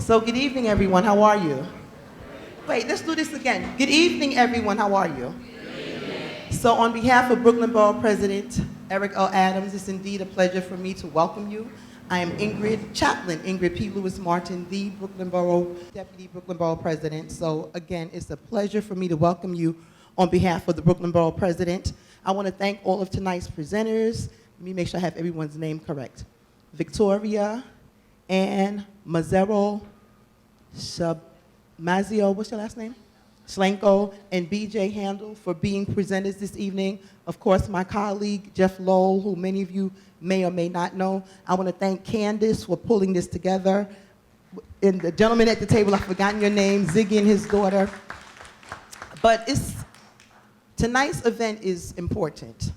So good evening, everyone. How are you? Wait, let's do this again. Good evening, everyone. How are you? So on behalf of Brooklyn Borough President Eric L. It's indeed a pleasure for me to welcome you. I am Chaplain Ingrid P. Lewis Martin, the Deputy Brooklyn Borough President. So again, it's a pleasure for me to welcome you on behalf of the Brooklyn Borough President. I want to thank all of tonight's presenters. Let me make sure I have everyone's name correct. Victoria, Ann Mazzero, Mazio, what's your last name? Schlenko, and BJ Handel for being presenters this evening. Of course, my colleague, Jeff Lowell, who many of you may or may not know. I want to thank Candace for pulling this together. And the gentleman at the table, I've forgotten your name, Ziggy and his daughter. But tonight's event is important.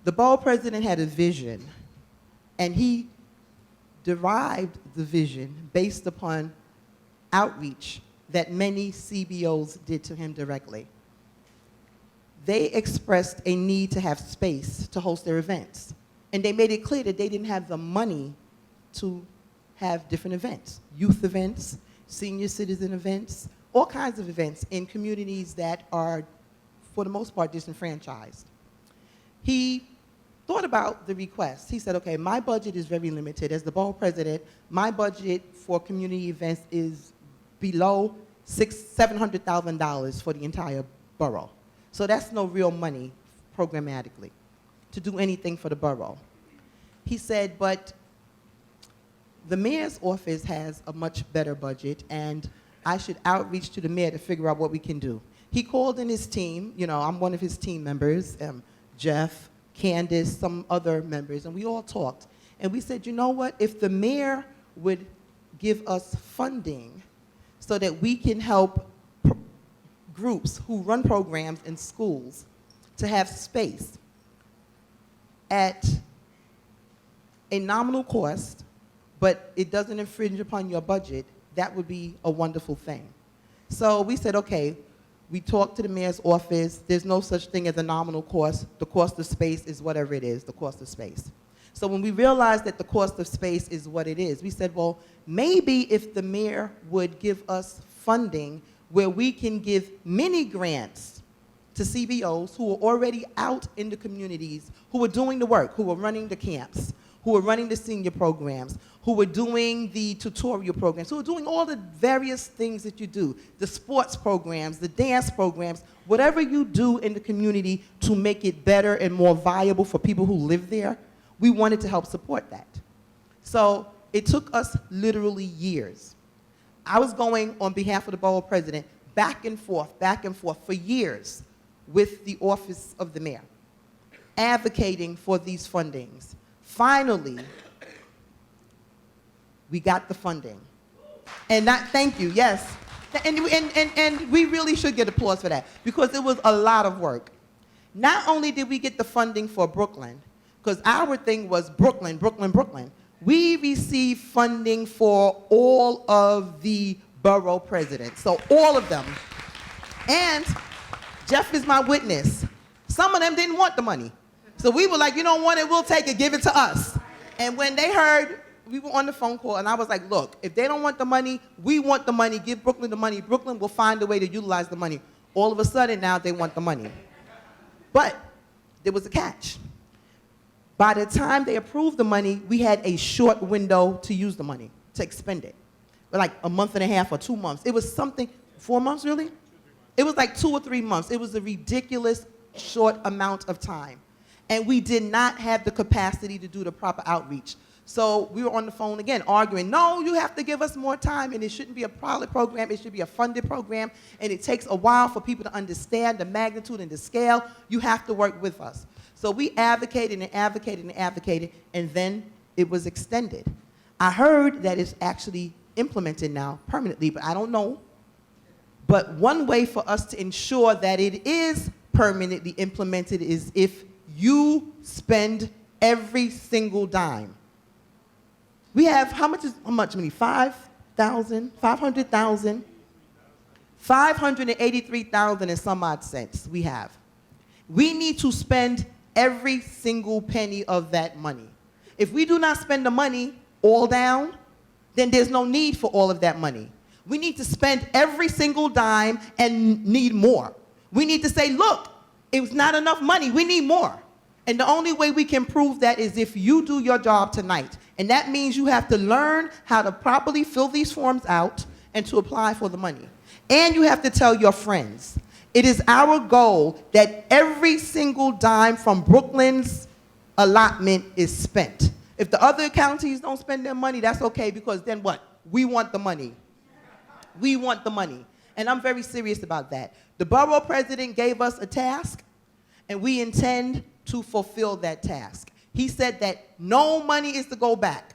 The borough president had a vision, and he derived the vision based upon outreach that many CBOs did to him directly. They expressed a need to have space to host their events. And they made it clear that they didn't have the money to have different events, youth events, senior citizen events, all kinds of events in communities that are, for the most part, disenfranchised. He thought about the request. He said, okay, my budget is very limited. As the borough president, my budget for community events is below $700,000 for the entire borough. So that's no real money programmatically to do anything for the borough. He said, but the mayor's office has a much better budget, and I should outreach to the mayor to figure out what we can do. He called in his team. You know, I'm one of his team members, Jeff, Candace, some other members, and we all talked. And we said, you know what, if the mayor would give us funding so that we can help groups who run programs in schools to have space at a nominal cost, but it doesn't infringe upon your budget, that would be a wonderful thing. So we said, okay, we talked to the mayor's office. There's no such thing as a nominal cost. The cost of space is whatever it is, the cost of space. So when we realized that the cost of space is what it is, we said, well, maybe if the mayor would give us funding where we can give mini grants to CBOs who are already out in the communities, who are doing the work, who are running the camps, who are running the senior programs, who are doing the tutorial programs, who are doing all the various things that you do, the sports programs, the dance programs, whatever you do in the community to make it better and more viable for people who live there, we wanted to help support that. So it took us literally years. I was going on behalf of the borough president back and forth for years with the office of the mayor, advocating for these fundings. Finally, we got the funding. And thank you, yes. And we really should get applause for that because it was a lot of work. Not only did we get the funding for Brooklyn, because our thing was Brooklyn, Brooklyn, Brooklyn. We received funding for all of the borough presidents, so all of them. And Jeff is my witness. Some of them didn't want the money. So we were like, you don't want it, we'll take it, give it to us. And when they heard, we were on the phone call, and I was like, look, if they don't want the money, we want the money, give Brooklyn the money. Brooklyn will find a way to utilize the money. All of a sudden now they want the money. But there was a catch. By the time they approved the money, we had a short window to use the money, to expend it. Like a month and a half or 2 months. It was something, 4 months really? It was like 2 or 3 months. It was a ridiculous short amount of time. And we did not have the capacity to do the proper outreach. So we were on the phone again arguing, no, you have to give us more time, and it shouldn't be a pilot program, it should be a funded program, and it takes a while for people to understand the magnitude and the scale. You have to work with us. So we advocated and advocated and advocated, and then it was extended. I heard that it's actually implemented now permanently, but I don't know. But one way for us to ensure that it is permanently implemented is if you spend every single dime. We have, how much, 5,000, 500,000, 583,000 and some odd cents we have. We need to spend every single penny of that money. If we do not spend the money all down, then there's no need for all of that money. We need to spend every single dime and need more. We need to say, look, it was not enough money, we need more. And the only way we can prove that is if you do your job tonight. And that means you have to learn how to properly fill these forms out and to apply for the money. And you have to tell your friends. It is our goal that every single dime from Brooklyn's allotment is spent. If the other counties don't spend their money, that's okay, because then what? We want the money. We want the money. And I'm very serious about that. The borough president gave us a task, and we intend to fulfill that task. He said that no money is to go back.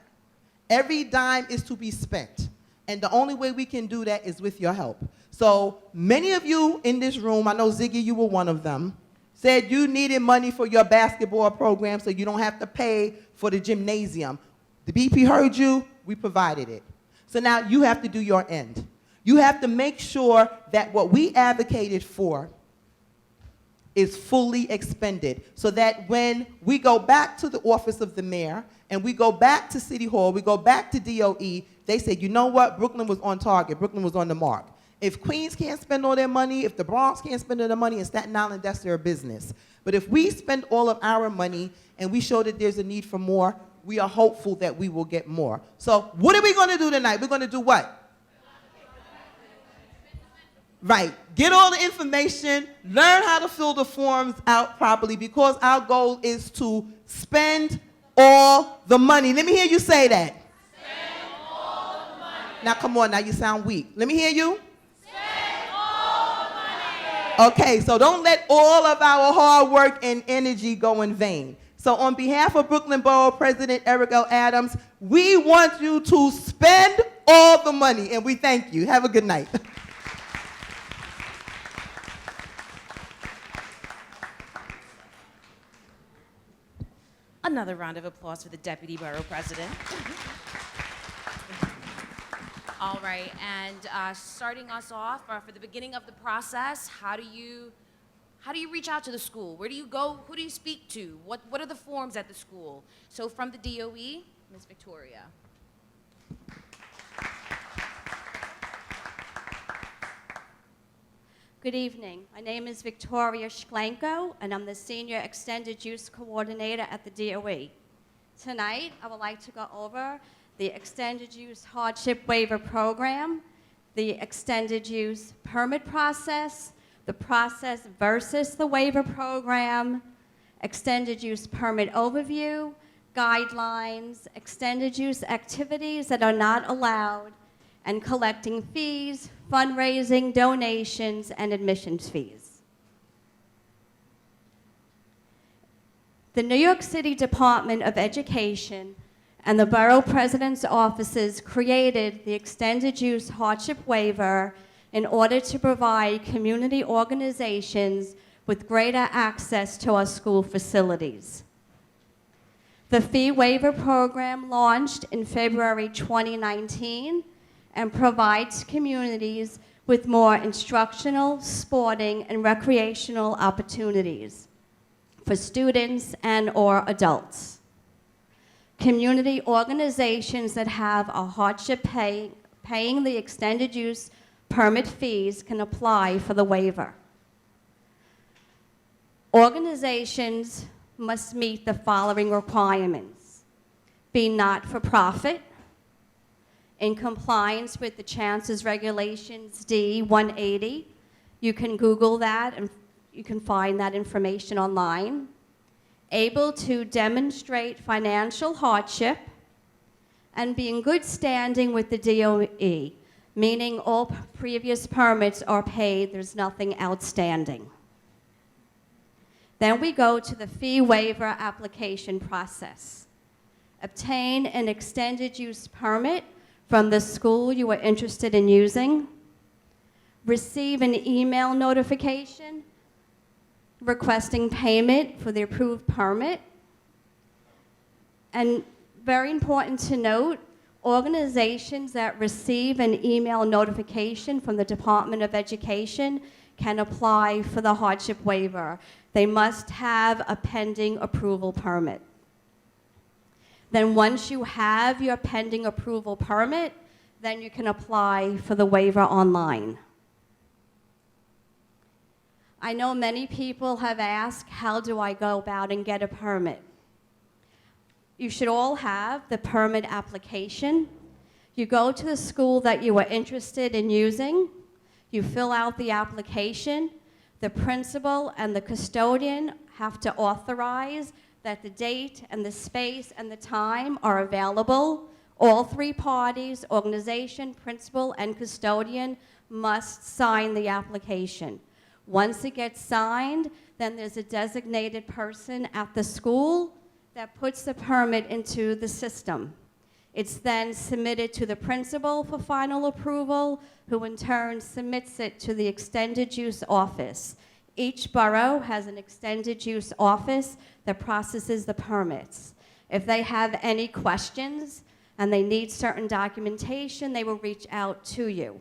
Every dime is to be spent. And the only way we can do that is with your help. So many of you in this room, I know Ziggy, you were one of them, said you needed money for your basketball program so you don't have to pay for the gymnasium. The BP heard you, we provided it. So now you have to do your end. You have to make sure that what we advocated for is fully expended, so that when we go back to the office of the mayor and we go back to City Hall, we go back to DOE, they say, you know what, Brooklyn was on target, Brooklyn was on the mark. If Queens can't spend all their money, if the Bronx can't spend all their money, in Staten Island, that's their business. But if we spend all of our money and we show that there's a need for more, we are hopeful that we will get more. So what are we going to do tonight? We're going to do what? Right. Get all the information, learn how to fill the forms out properly, because our goal is to spend all the money. Let me hear you say that. Spend all the money. Now come on, now you sound weak. Let me hear you. Spend all the money. Okay, so don't let all of our hard work and energy go in vain. So on behalf of Brooklyn Borough President Eric L. Adams, we want you to spend all the money, and we thank you. Have a good night. Another round of applause for the Deputy Borough President. All right, and starting us off, for the beginning of the process, how do you reach out to the school? Where do you go? Who do you speak to? What are the forms at the school? So from the DOE, Ms. Victoria. Good evening. My name is Victoria Shklenko, and I'm the Senior Extended Use Coordinator at the DOE. Tonight, I would like to go over the Extended Use Hardship Waiver Program, the Extended Use Permit Process, the process versus the waiver program, Extended Use Permit Overview, guidelines, extended use activities that are not allowed, and collecting fees, fundraising, donations, and admissions fees. The New York City Department of Education and the Borough President's offices created the Extended Use Hardship Waiver in order to provide community organizations with greater access to our school facilities. The fee waiver program launched in February 2019 and provides communities with more instructional, sporting, and recreational opportunities for students and/or adults. Community organizations that have a hardship paying the extended use permit fees can apply for the waiver. Organizations must meet the following requirements: be not-for-profit, in compliance with the Chances Regulations D 180. You can Google that and you can find that information online. Able to demonstrate financial hardship and be in good standing with the DOE, meaning all previous permits are paid, there's nothing outstanding. Then we go to the fee waiver application process. Obtain an extended use permit from the school you are interested in using. Receive an email notification requesting payment for the approved permit. And very important to note, organizations that receive an email notification from the Department of Education can apply for the hardship waiver. They must have a pending approval permit. Then once you have your pending approval permit, then you can apply for the waiver online. I know many people have asked, how do I go about and get a permit? You should all have the permit application. You go to the school that you are interested in using. You fill out the application. The principal and the custodian have to authorize that the date and the space and the time are available. All three parties, organization, principal, and custodian, must sign the application. Once it gets signed, then there's a designated person at the school that puts the permit into the system. It's then submitted to the principal for final approval, who in turn submits it to the extended use office. Each borough has an extended use office that processes the permits. If they have any questions and they need certain documentation, they will reach out to you.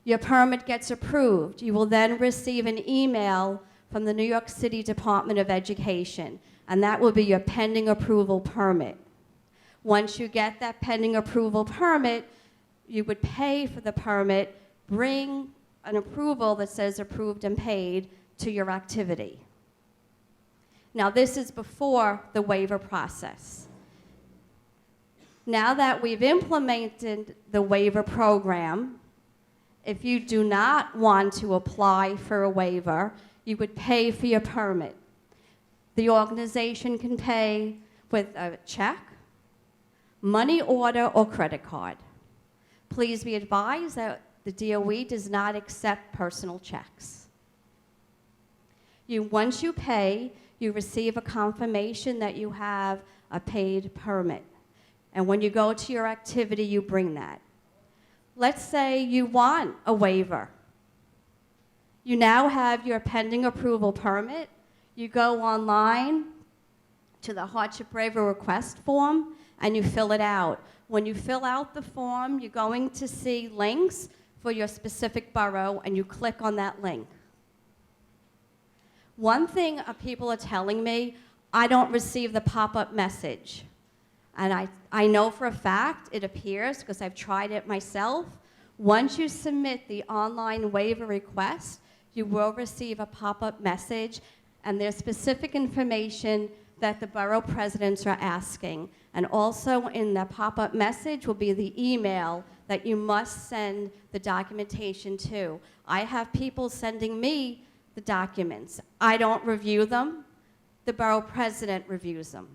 Your permit gets approved. You will then receive an email from the New York City Department of Education, and that will be your pending approval permit. Once you get that pending approval permit, you would pay for the permit, bring an approval that says approved and paid to your activity. Now, this is before the waiver process. Now that we've implemented the waiver program, if you do not want to apply for a waiver, you would pay for your permit. The organization can pay with a check, money order, or credit card. Please be advised that the DOE does not accept personal checks. Once you pay, you receive a confirmation that you have a paid permit. And when you go to your activity, you bring that. Let's say you want a waiver. You now have your pending approval permit. You go online to the Hardship Waiver request form and you fill it out. When you fill out the form, you're going to see links for your specific borough, and you click on that link. One thing people are telling me, I don't receive the pop-up message. And I know for a fact it appears, because I've tried it myself. Once you submit the online waiver request, you will receive a pop-up message, and there's specific information that the borough presidents are asking. And also in the pop-up message will be the email that you must send the documentation to. I have people sending me the documents. I don't review them. The borough president reviews them.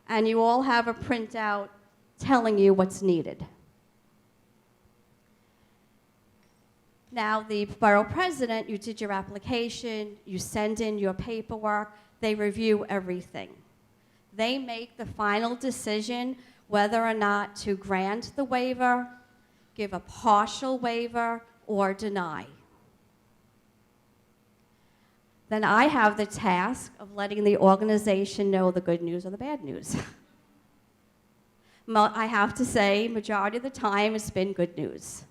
And you all have a printout telling you what's needed. Now, the borough president, you did your application, you send in your paperwork, they review everything. They make the final decision whether or not to grant the waiver, give a partial waiver, or deny. Then I have the task of letting the organization know the good news or the bad news. I have to say, majority of the time, it's been good news.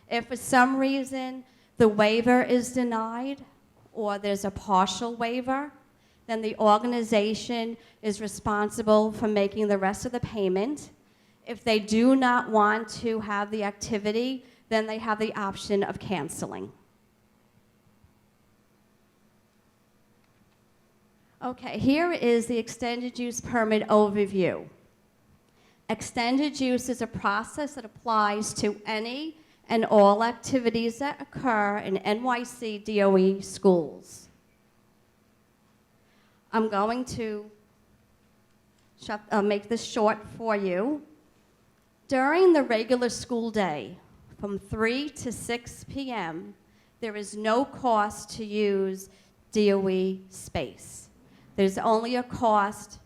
If for some reason the waiver is denied or there's a partial waiver, then the organization is responsible for making the rest of the payment. If they do not want to have the activity, then they have the option of canceling. Okay, here is the extended use permit overview. Extended use is a process that applies to any and all activities that occur in NYC DOE schools. I'm going to make this short for you. During the regular school day, from 3 to 6 p.m., there is no cost to use DOE space. There's only a cost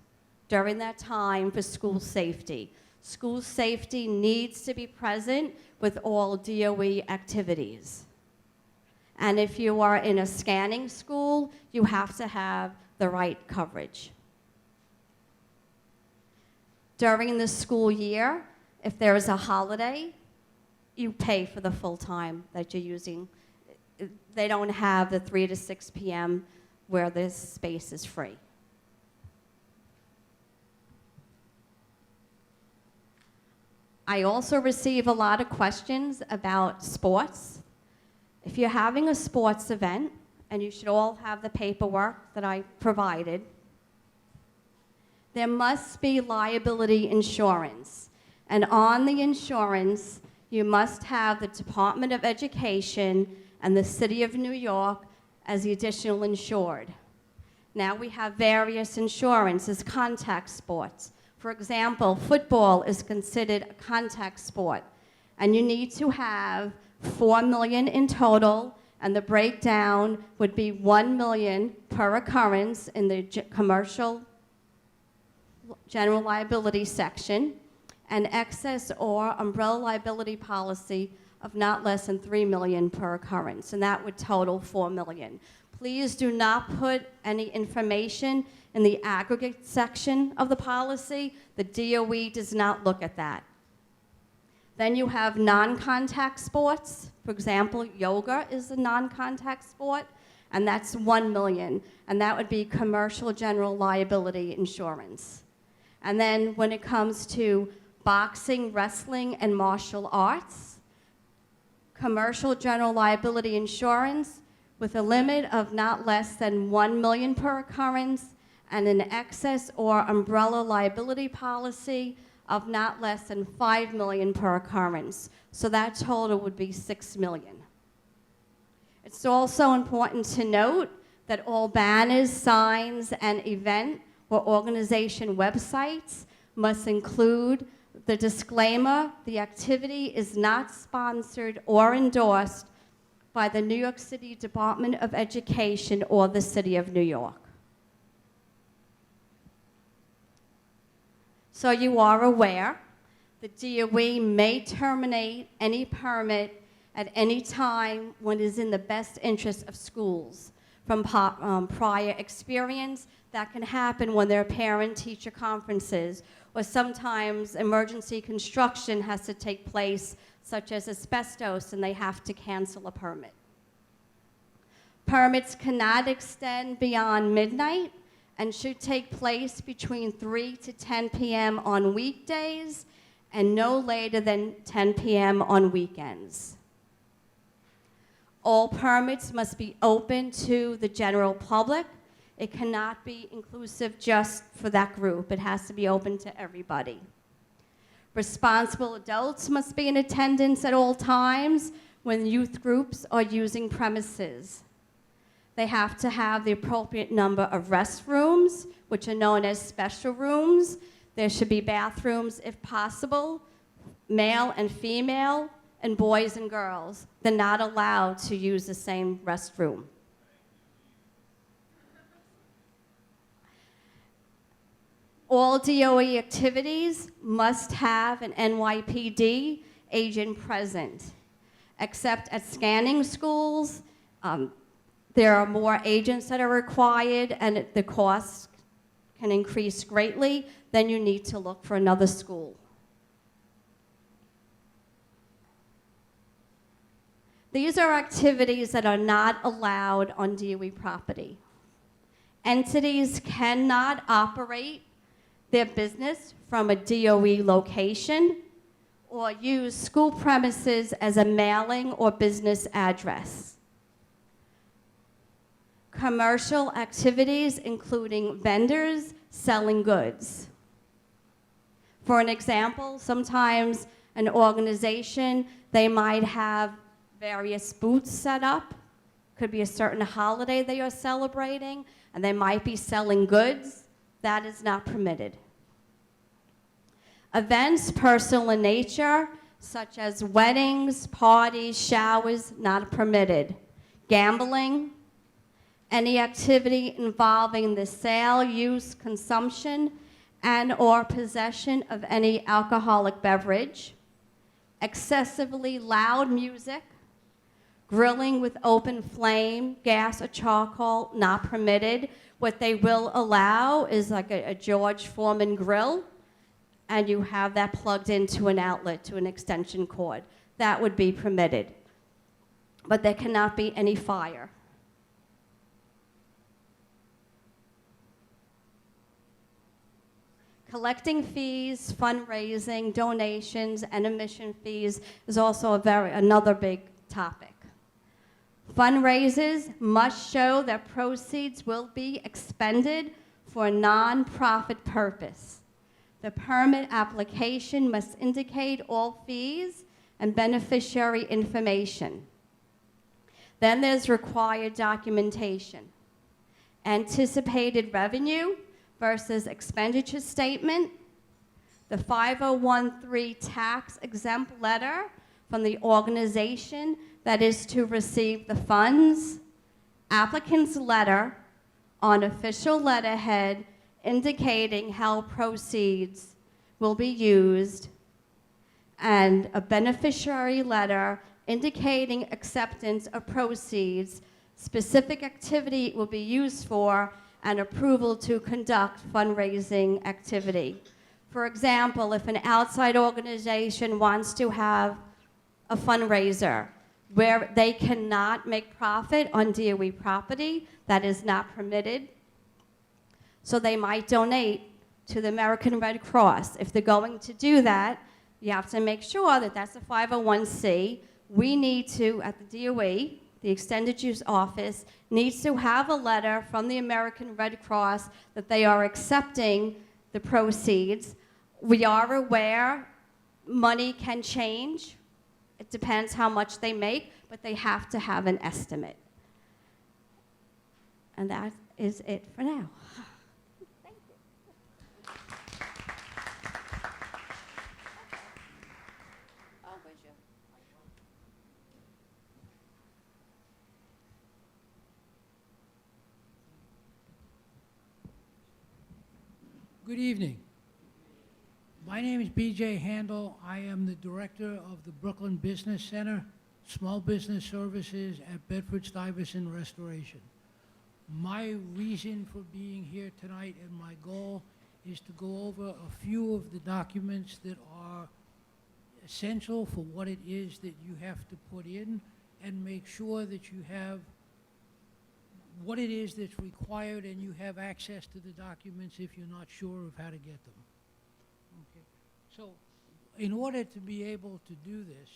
during that time for school safety. School safety needs to be present with all DOE activities. And if you are in a scanning school, you have to have the right coverage. During the school year, if there is a holiday, you pay for the full time that you're using. They don't have the 3 to 6 p.m. where this space is free. I also receive a lot of questions about sports. If you're having a sports event, and you should all have the paperwork that I provided, there must be liability insurance. And on the insurance, you must have the Department of Education and the City of New York as the additional insured. Now we have various insurances, contact sports. For example, football is considered a contact sport, and you need to have $4 million in total, and the breakdown would be $1 million per occurrence in the commercial general liability section, and excess or umbrella liability policy of not less than $3 million per occurrence, and that would total $4 million. Please do not put any information in the aggregate section of the policy. The DOE does not look at that. Then you have non-contact sports. For example, yoga is a non-contact sport, and that's $1 million, and that would be commercial general liability insurance. And then when it comes to boxing, wrestling, and martial arts, commercial general liability insurance with a limit of not less than $1 million per occurrence, and an excess or umbrella liability policy of not less than $5 million per occurrence. So that total would be $6 million. It's also important to note that all banners, signs, and event or organization websites must include the disclaimer: the activity is not sponsored or endorsed by the New York City Department of Education or the City of New York. So you are aware, the DOE may terminate any permit at any time when it is in the best interest of schools. From prior experience, that can happen when there are parent-teacher conferences, or sometimes emergency construction has to take place, such as asbestos, and they have to cancel a permit. Permits cannot extend beyond midnight and should take place between 3 to 10 p.m. on weekdays and no later than 10 p.m. on weekends. All permits must be open to the general public. It cannot be inclusive just for that group. It has to be open to everybody. Responsible adults must be in attendance at all times when youth groups are using premises. They have to have the appropriate number of restrooms, which are known as special rooms. There should be bathrooms, if possible, male and female, and boys and girls. They're not allowed to use the same restroom. All DOE activities must have an NYPD agent present. Except at scanning schools, there are more agents that are required, and the cost can increase greatly. Then you need to look for another school. These are activities that are not allowed on DOE property. Entities cannot operate their business from a DOE location or use school premises as a mailing or business address. Commercial activities including vendors selling goods. For an example, sometimes an organization, they might have various booths set up. Could be a certain holiday they are celebrating, and they might be selling goods. That is not permitted. Events personal in nature, such as weddings, parties, showers, not permitted. Gambling, any activity involving the sale, use, consumption, and/or possession of any alcoholic beverage. Excessively loud music, grilling with open flame, gas or charcoal, not permitted. What they will allow is like a George Foreman grill, and you have that plugged into an outlet, to an extension cord. That would be permitted. But there cannot be any fire. Collecting fees, fundraising, donations, and admission fees is also another big topic. Fundraisers must show that proceeds will be expended for a nonprofit purpose. The permit application must indicate all fees and beneficiary information. Then there's required documentation. Anticipated revenue versus expenditure statement, the 5013 tax exempt letter from the organization that is to receive the funds, applicant's letter on official letterhead indicating how proceeds will be used, and a beneficiary letter indicating acceptance of proceeds, specific activity it will be used for, and approval to conduct fundraising activity. For example, if an outside organization wants to have a fundraiser where they cannot make profit on DOE property, that is not permitted. So they might donate to the American Red Cross. If they're going to do that, you have to make sure that that's a 501c. We need to, at the DOE, the Extended Use Office, needs to have a letter from the American Red Cross that they are accepting the proceeds. We are aware money can change. It depends how much they make, but they have to have an estimate. And that is it for now. Thank you. Oh, where's your? Good evening. My name is B.J. Handel. I am the director of the Brooklyn Business Center, Small Business Services at Bedford-Stuyvesant Restoration. My reason for being here tonight and my goal is to go over a few of the documents that are essential for what it is that you have to put in, and make sure that you have what it is that's required and you have access to the documents if you're not sure of how to get them. Okay. So in order to be able to do this,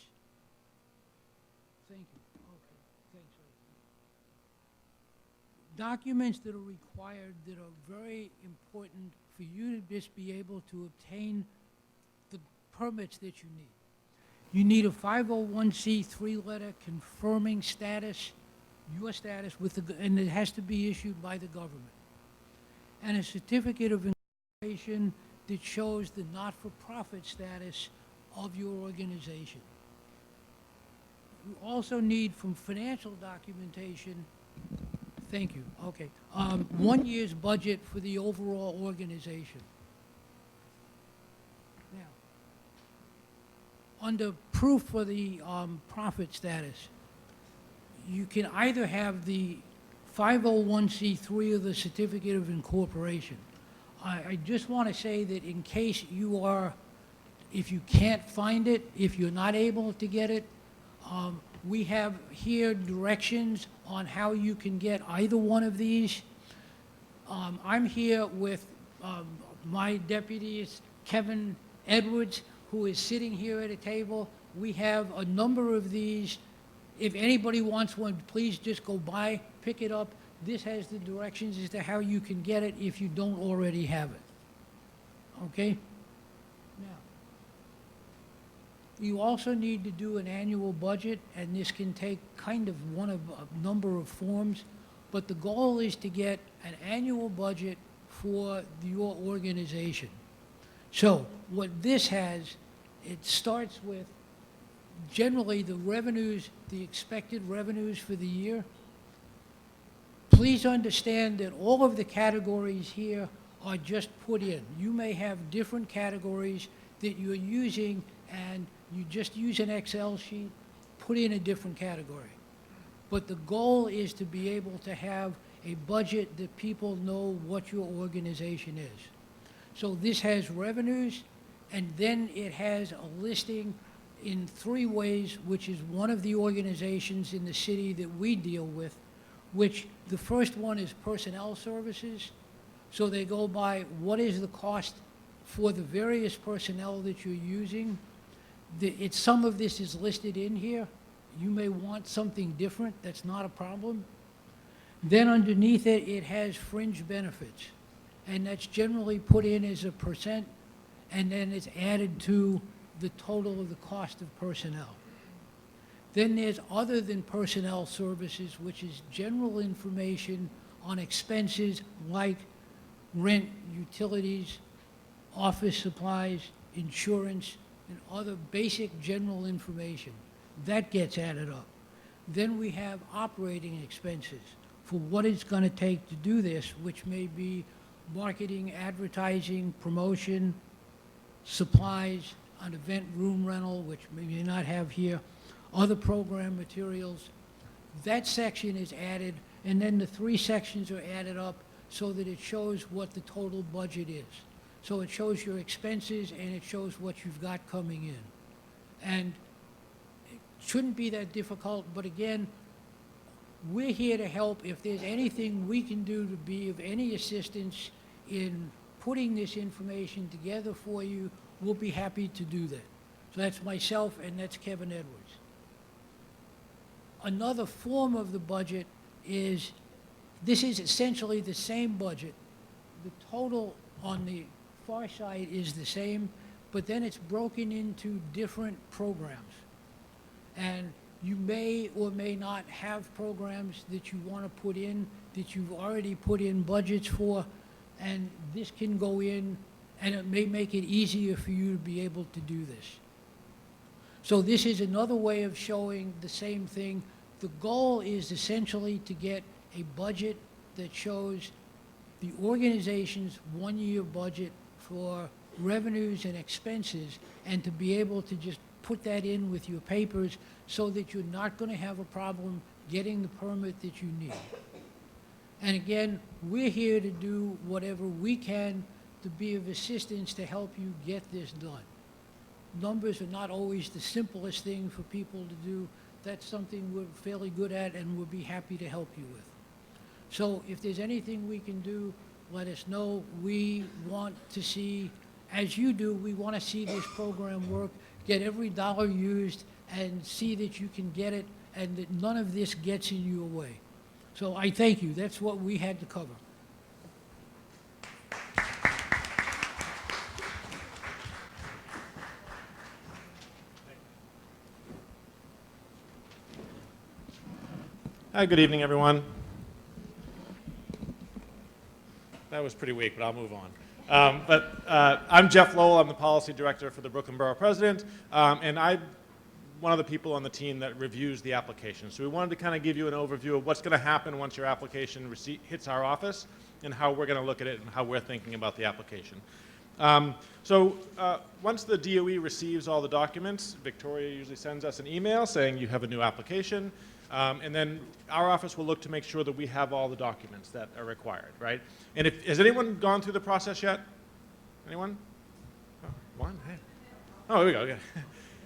thank you. Okay, thanks. Documents that are required that are very important for you to just be able to obtain the permits that you need. You need a 501c3 letter confirming status, your status with the, and it has to be issued by the government. And a certificate of incorporation that shows the not-for-profit status of your organization. You also need from financial documentation, thank you, okay, 1 year's budget for the overall organization. Now, under proof for the profit status, you can either have the 501c3 or the certificate of incorporation. I just want to say that in case you are, if you can't find it, if you're not able to get it, we have here directions on how you can get either one of these. I'm here with my deputies, Kevin Edwards, who is sitting here at a table. We have a number of these. If anybody wants one, please just go by, pick it up. This has the directions as to how you can get it if you don't already have it. Okay? Now, you also need to do an annual budget, and this can take kind of one of a number of forms, but the goal is to get an annual budget for your organization. So what this has, it starts with generally the revenues, the expected revenues for the year. Please understand that all of the categories here are just put in. You may have different categories that you're using, and you just use an Excel sheet, put in a different category. But the goal is to be able to have a budget that people know what your organization is. So this has revenues, and then it has a listing in 3 ways, which is one of the organizations in the city that we deal with, which the first one is personnel services. So they go by what is the cost for the various personnel that you're using, some of this is listed in here. You may want something different, that's not a problem. Then underneath it, it has fringe benefits. And that's generally put in as a %, and then it's added to the total of the cost of personnel. Then there's other than personnel services, which is general information on expenses like rent, utilities, office supplies, insurance, and other basic general information. That gets added up. Then we have operating expenses for what it's going to take to do this, which may be marketing, advertising, promotion, supplies, an event room rental, which we may not have here, other program materials. That section is added, and then the 3 sections are added up so that it shows what the total budget is. So it shows your expenses and it shows what you've got coming in. And it shouldn't be that difficult, but again, we're here to help. If there's anything we can do to be of any assistance in putting this information together for you, we'll be happy to do that. So that's myself and that's Kevin Edwards. Another form of the budget is, this is essentially the same budget. The total on the far side is the same, but then it's broken into different programs. And you may or may not have programs that you want to put in, that you've already put in budgets for, and this can go in, and it may make it easier for you to be able to do this. So this is another way of showing the same thing. The goal is essentially to get a budget that shows the organization's one-year budget for revenues and expenses, and to be able to just put that in with your papers so that you're not going to have a problem getting the permit that you need. And again, we're here to do whatever we can to be of assistance to help you get this done. Numbers are not always the simplest thing for people to do. That's something we're fairly good at and we'll be happy to help you with. So if there's anything we can do, let us know. We want to see, as you do, we want to see this program work, get every dollar used, and see that you can get it and that none of this gets in your way. So I thank you. That's what we had to cover. Hi, good evening, everyone. That was pretty weak, but I'll move on. I'm Jeff Lowell. I'm the policy director for the Brooklyn Borough President, and I'm one of the people on the team that reviews the application. So we wanted to kind of give you an overview of what's going to happen once your application hits our office and how we're going to look at it and how we're thinking about the application. Once the DOE receives all the documents, Victoria usually sends us an email saying you have a new application. And then our office will look to make sure that we have all the documents that are required, right? And has anyone gone through the process yet? Anyone? Oh, one? Hey. Oh, here we go. Yeah.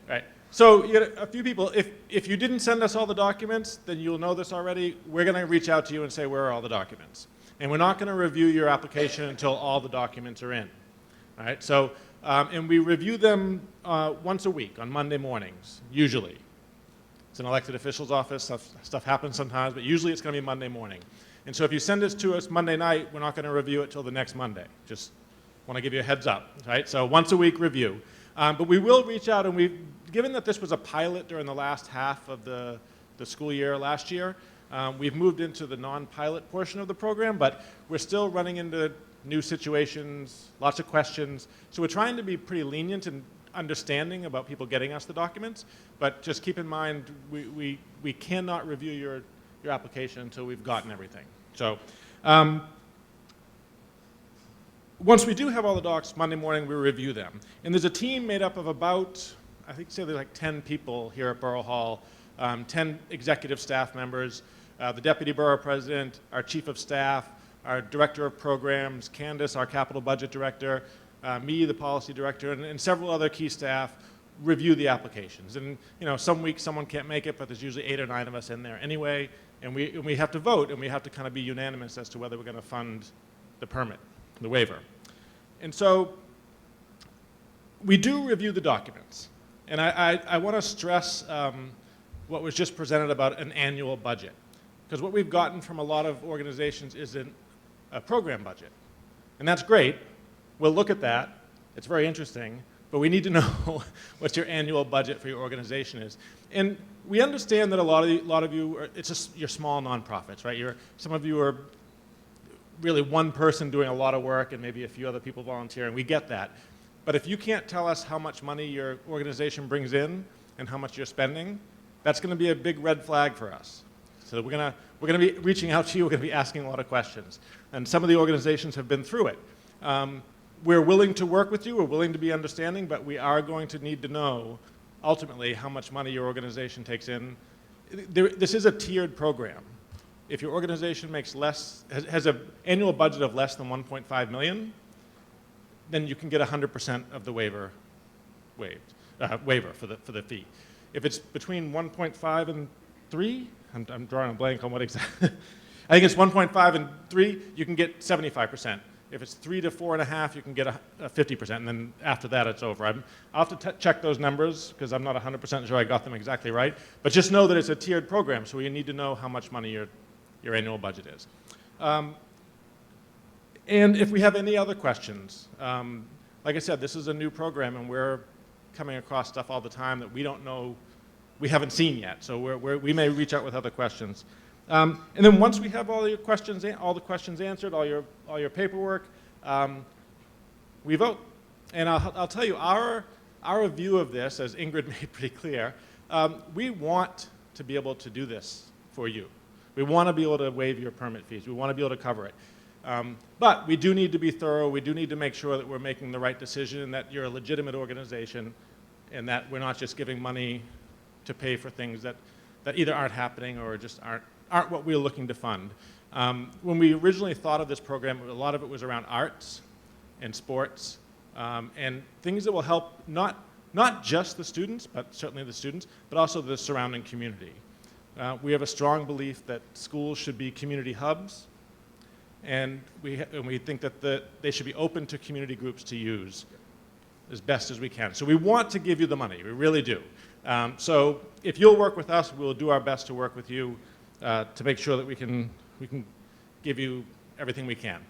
Right. So you got a few people. If you didn't send us all the documents, then you'll know this already. We're going to reach out to you and say, where are all the documents? And we're not going to review your application until all the documents are in. All right. So, and we review them once a week on Monday mornings, usually. It's an elected official's office. Stuff happens sometimes, but usually it's going to be Monday morning. And so if you send this to us Monday night, we're not going to review it till the next Monday. Just want to give you a heads up, right? So once a week review. But we will reach out, and given that this was a pilot during the last half of the school year last year, we've moved into the non-pilot portion of the program, but we're still running into new situations, lots of questions. So we're trying to be pretty lenient and understanding about people getting us the documents, but just keep in mind we cannot review your application until we've gotten everything. So once we do have all the docs, Monday morning we review them. And there's a team made up of about, I think say there's like 10 people here at Borough Hall, 10 executive staff members, the Deputy Borough President, our Chief of Staff, our Director of Programs, Candace, our Capital Budget Director, me, the Policy Director, and several other key staff review the applications. And some weeks someone can't make it, but there's usually 8 or 9 of us in there anyway, and we have to vote, and we have to kind of be unanimous as to whether we're going to fund the permit, the waiver. And so we do review the documents. And I want to stress what was just presented about an annual budget. Because what we've gotten from a lot of organizations is a program budget. And that's great. We'll look at that. It's very interesting. But we need to know what your annual budget for your organization is. And we understand that a lot of you, it's just you're small nonprofits, right? Some of you are really one person doing a lot of work and maybe a few other people volunteering. We get that. But if you can't tell us how much money your organization brings in and how much you're spending, that's going to be a big red flag for us. So we're going to be reaching out to you. We're going to be asking a lot of questions. And some of the organizations have been through it. We're willing to work with you. We're willing to be understanding, but we are going to need to know ultimately how much money your organization takes in. This is a tiered program. If your organization makes has an annual budget of less than 1.5 million, then you can get 100% of the waiver for the fee. If it's between 1.5 and 3, I'm drawing a blank on what exactly. I think it's 1.5 and 3, you can get 75%. If it's 3 to 4.5, you can get a 50%, and then after that, it's over. I'll have to check those numbers because I'm not 100% sure I got them exactly right. But just know that it's a tiered program, so you need to know how much money your annual budget is. And if we have any other questions, like I said, this is a new program, and we're coming across stuff all the time that we don't know, we haven't seen yet. So we may reach out with other questions. And then once we have all the questions answered, all your paperwork, we vote. And I'll tell you, our view of this, as Ingrid made pretty clear, we want to be able to do this for you. We want to be able to waive your permit fees. We want to be able to cover it. But we do need to be thorough. We do need to make sure that we're making the right decision and that you're a legitimate organization and that we're not just giving money to pay for things that either aren't happening or just aren't what we're looking to fund. When we originally thought of this program, a lot of it was around arts and sports and things that will help not just the students, but certainly the students, but also the surrounding community. We have a strong belief that schools should be community hubs, and we think that they should be open to community groups to use as best as we can. So we want to give you the money, we really do. So if you'll work with us, we'll do our best to work with you to make sure that we can give you everything we can.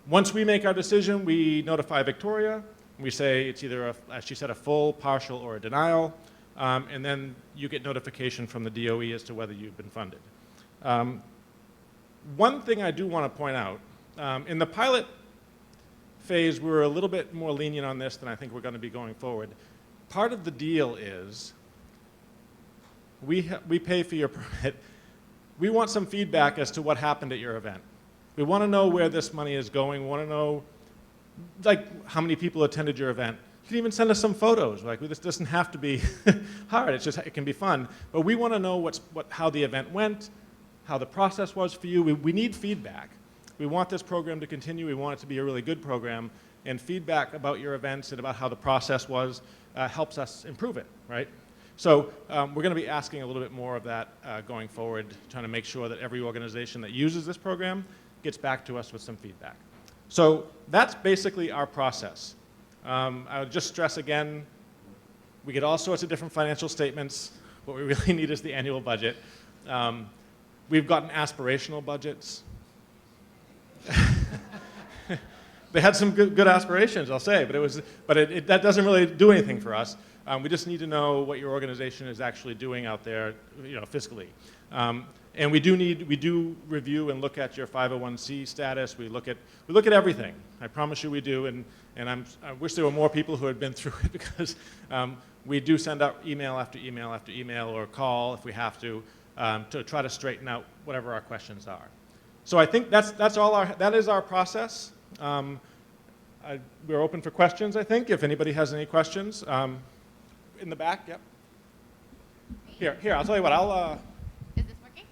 Once we make our decision, we notify Victoria. We say it's either, as she said, a full, partial, or a denial. And then you get notification from the DOE as to whether you've been funded. One thing I do want to point out, in the pilot phase, we were a little bit more lenient on this than I think we're going to be going forward. Part of the deal is we pay for your permit. We want some feedback as to what happened at your event. We want to know where this money is going. We want to know, like, how many people attended your event. You can even send us some photos. Like, this doesn't have to be hard. It can be fun. But we want to know how the event went, how the process was for you. We need feedback. We want this program to continue. We want it to be a really good program. And feedback about your events and about how the process was helps us improve it, right? So we're going to be asking a little bit more of that going forward, trying to make sure that every organization that uses this program gets back to us with some feedback. So that's basically our process. I would just stress again, we get all sorts of different financial statements. What we really need is the annual budget. We've gotten aspirational budgets. They had some good aspirations, I'll say, but that doesn't really do anything for us. We just need to know what your organization is actually doing out there, fiscally. And we do review and look at your 501c status. We look at everything. I promise you we do. And I wish there were more people who had been through it because we do send out email after email after email or call if we have to try to straighten out whatever our questions are. So I think that is our process. We're open for questions, I think, if anybody has any questions. In the back, yep. Here, I'll tell you what, Is this working?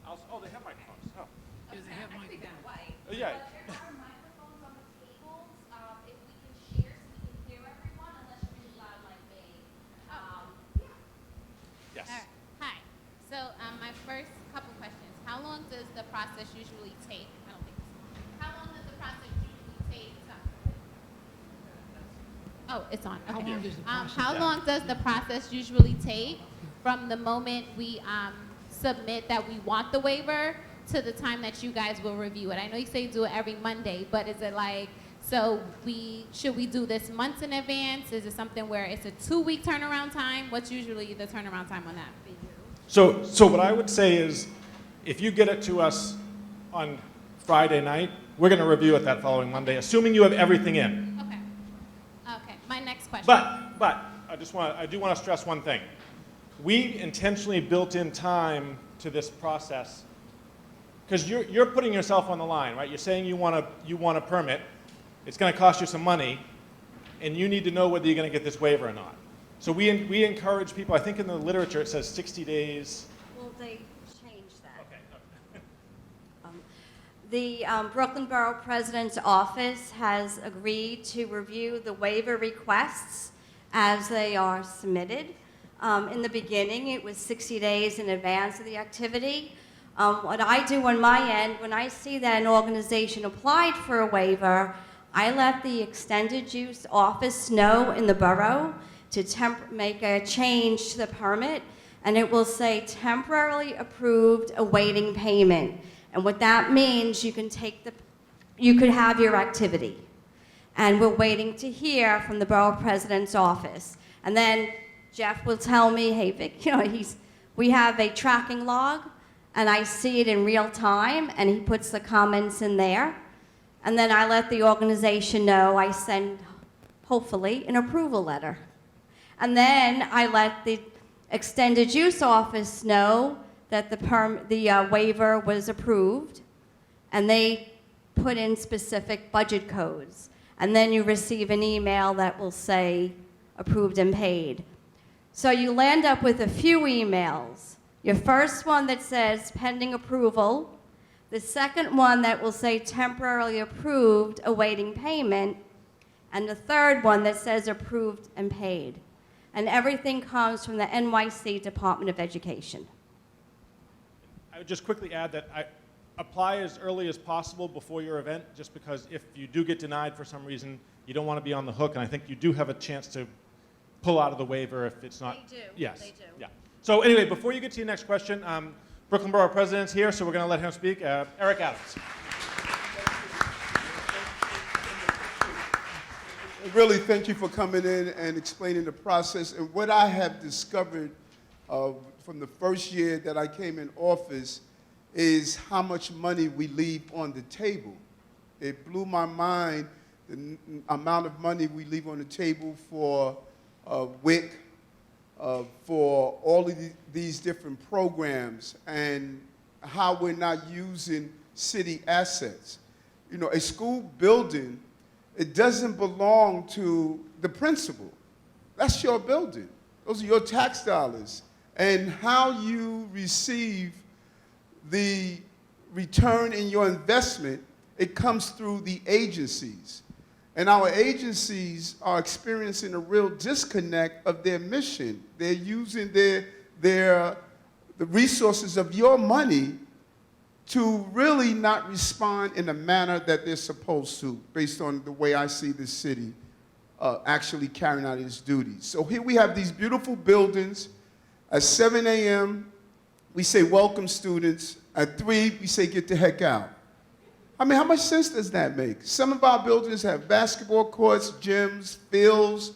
They have microphones. Oh. Yeah, they have I think microphones. that way. Yeah. But there are microphones on the tables. If we can share so we can hear everyone, unless you're really loud like me. Yes. All right. Hi. So my first couple questions. How long does the process usually take? I don't think. How long does the process usually take? Oh, it's on. How Okay. long does the process How take? long does the process usually take from the moment we submit that we want the waiver to the time that you guys will review it? I know you say you do it every Monday, but is it like, so should we do this months in advance? Is it something where it's a 2-week turnaround time? What's usually the turnaround time on that for you? So what I would say is, if you get it to us on Friday night, we're going to review it that following Monday, assuming you have everything in. Okay. Okay. My next question. But I do want to stress one thing. We intentionally built in time to this process because you're putting yourself on the line, right? You're saying you want a permit. It's going to cost you some money, and you need to know whether you're going to get this waiver or not. So we encourage people. I think in the literature it says 60 days. Well, they changed that. Okay. The Brooklyn Borough President's office has agreed to review the waiver requests as they are submitted. In the beginning, it was 60 days in advance of the activity. What I do on my end, when I see that an organization applied for a waiver, I let the extended use office know in the borough to make a change to the permit, and it will say temporarily approved awaiting payment. And what that means, you could have your activity. And we're waiting to hear from the Borough President's office. And then Jeff will tell me, hey, Vic, we have a tracking log, and I see it in real time, and he puts the comments in there. And then I let the organization know, I send, hopefully, an approval letter. And then I let the extended use office know that the waiver was approved, and they put in specific budget codes. And then you receive an email that will say approved and paid. So you land up with a few emails. Your first one that says pending approval, the second one that will say temporarily approved awaiting payment, and the third one that says approved and paid. And everything comes from the NYC Department of Education. I would just quickly add that I apply as early as possible before your event, just because if you do get denied for some reason, you don't want to be on the hook, and I think you do have a chance to pull out of the waiver if it's not. They do. Yes. They do. Yeah. So anyway, before you get to your next question, Brooklyn Borough President's here, so we're going to let him speak. Eric L. Really, thank you for coming in and explaining the process. And what I have discovered from the first year that I came in office is how much money we leave on the table. It blew my mind, the amount of money we leave on the table for WIC, for all of these different programs, and how we're not using city assets. You know, a school building, it doesn't belong to the principal. That's your building. Those are your tax dollars. And how you receive the return in your investment, it comes through the agencies. And our agencies are experiencing a real disconnect of their mission. They're using the resources of your money to really not respond in a manner that they're supposed to, based on the way I see this city actually carrying out its duties. So here we have these beautiful buildings. At 7 a.m., we say, welcome, students. At 3, we say, get the heck out. I mean, how much sense does that make? Some of our buildings have basketball courts, gyms, fields,